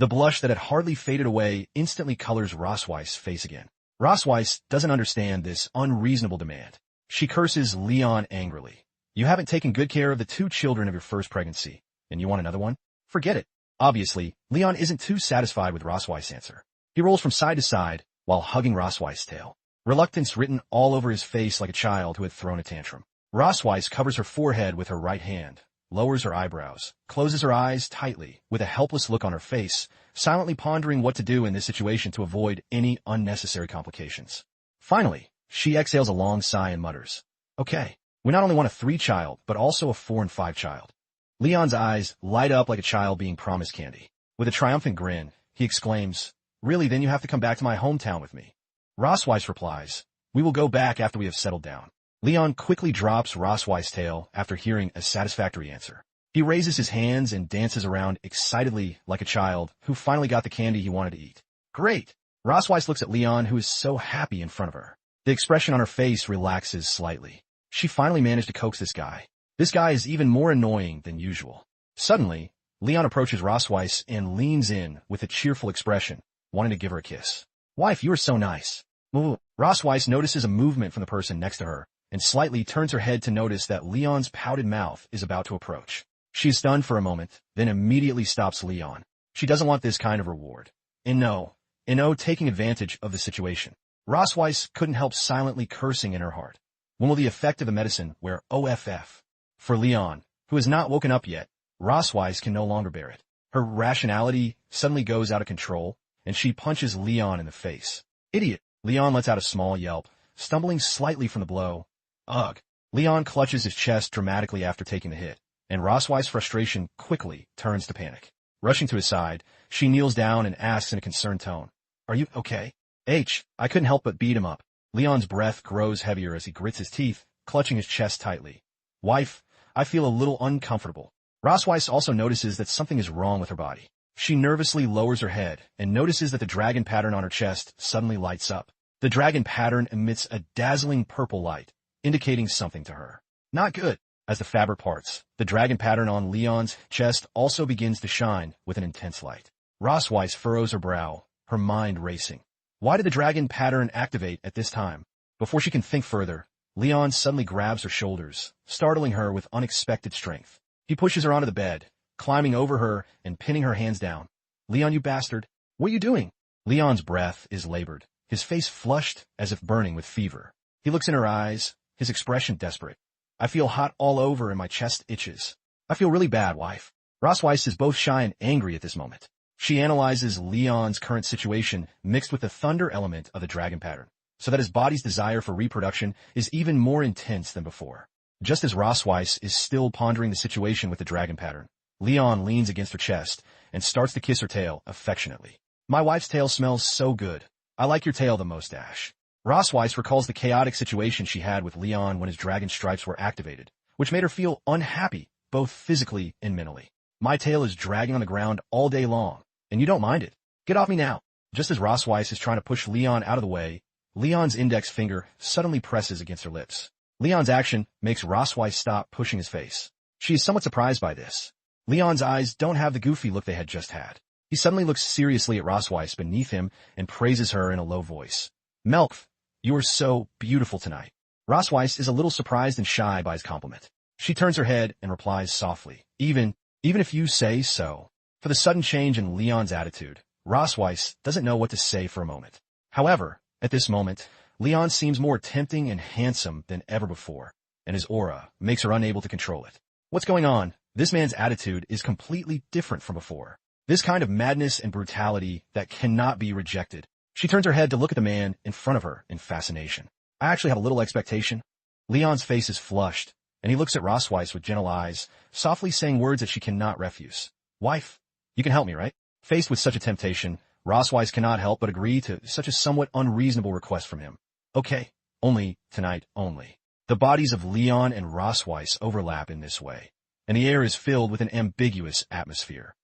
S1: The blush that had hardly faded away instantly colors Rosweiss' face again. Rosweiss doesn't understand this unreasonable demand. She curses Leon angrily. "You haven't taken good care of the 2 children of your first pregnancy, and you want another one? Forget it." Obviously, Leon isn't too satisfied with Rosweiss' answer. He rolls from side to side while hugging Rosweiss' tail, reluctance written all over his face like a child who had thrown a tantrum. Rosweiss covers her forehead with her right hand, lowers her eyebrows, closes her eyes tightly, with a helpless look on her face, silently pondering what to do in this situation to avoid any unnecessary complications. Finally, she exhales a long sigh and mutters, "Okay, we not only want a 3 child, but also a 4 and 5 child." Leon's eyes light up like a child being promised candy. With a triumphant grin, he exclaims, "Really, then you have to come back to my hometown with me." Rosweiss replies, "We will go back after we have settled down." Leon quickly drops Rosweiss' tail after hearing a satisfactory answer. He raises his hands and dances around excitedly like a child who finally got the candy he wanted to eat. "Great!" Rosweiss looks at Leon, who is so happy in front of her. The expression on her face relaxes slightly. She finally managed to coax this guy. This guy is even more annoying than usual. Suddenly, Leon approaches Rosweiss and leans in with a cheerful expression, wanting to give her a kiss. "Wife, you are so nice." Rosweiss notices a movement from the person next to her and slightly turns her head to notice that Leon's pouted mouth is about to approach. She is stunned for a moment, then immediately stops Leon. She doesn't want this kind of reward. Enro taking advantage of the situation. Rosweiss couldn't help silently cursing in her heart. When will the effect of the medicine wear off? For Leon, who has not woken up yet, Rosweiss can no longer bear it. Her rationality suddenly goes out of control, and she punches Leon in the face. "Idiot!" Leon lets out a small yelp, stumbling slightly from the blow. "Ugh!" Leon clutches his chest dramatically after taking the hit, and Rosweiss' frustration quickly turns to panic. Rushing to his side, she kneels down and asks in a concerned tone, "Are you okay?" I couldn't help but beat him up." Leon's breath grows heavier as he grits his teeth, clutching his chest tightly. "Wife, I feel a little uncomfortable." Rosweiss also notices that something is wrong with her body. She nervously lowers her head and notices that the dragon pattern on her chest suddenly lights up. The dragon pattern emits a dazzling purple light, indicating something to her. Not good. As the fabric parts, the dragon pattern on Leon's chest also begins to shine with an intense light. Rosweiss furrows her brow, her mind racing. Why did the dragon pattern activate at this time? Before she can think further, Leon suddenly grabs her shoulders, startling her with unexpected strength. He pushes her onto the bed, climbing over her and pinning her hands down. "Leon, you bastard! What are you doing?" Leon's breath is labored, his face flushed as if burning with fever. He looks in her eyes, his expression desperate. "I feel hot all over and my chest itches. I feel really bad, wife." Rosweiss is both shy and angry at this moment. She analyzes Leon's current situation mixed with the thunder element of the dragon pattern, so that his body's desire for reproduction is even more intense than before. Just as Rosweiss is still pondering the situation with the dragon pattern, Leon leans against her chest and starts to kiss her tail affectionately. "My wife's tail smells so good. I like your tail the most, Ash." Rosweiss recalls the chaotic situation she had with Leon when his dragon stripes were activated, which made her feel unhappy, both physically and mentally. "My tail is dragging on the ground all day long, and you don't mind it. Get off me now." Just as Rosweiss is trying to push Leon out of the way, Leon's index finger suddenly presses against her lips. Leon's action makes Rosweiss stop pushing his face. She is somewhat surprised by this. Leon's eyes don't have the goofy look they had just had. He suddenly looks seriously at Rosweiss beneath him and praises her in a low voice. "Melf, you are so beautiful tonight." Rosweiss is a little surprised and shy by his compliment. She turns her head and replies softly, Even if you say so." For the sudden change in Leon's attitude, Rosweiss doesn't know what to say for a moment. However, at this moment, Leon seems more tempting and handsome than ever before, and his aura makes her unable to control it. What's going on? This man's attitude is completely different from before. This kind of madness and brutality that cannot be rejected. She turns her head to look at the man in front of her in fascination. "I actually have a little expectation." Leon's face is flushed, and he looks at Rosweiss with gentle eyes, softly saying words that she cannot refuse. "Wife, you can help me, right?" Faced with such a temptation, Rosweiss cannot help but agree to such a somewhat unreasonable request from him. "Okay, only tonight only." The bodies of Leon and Rosweiss overlap in this way, and the air is filled with an ambiguous atmosphere.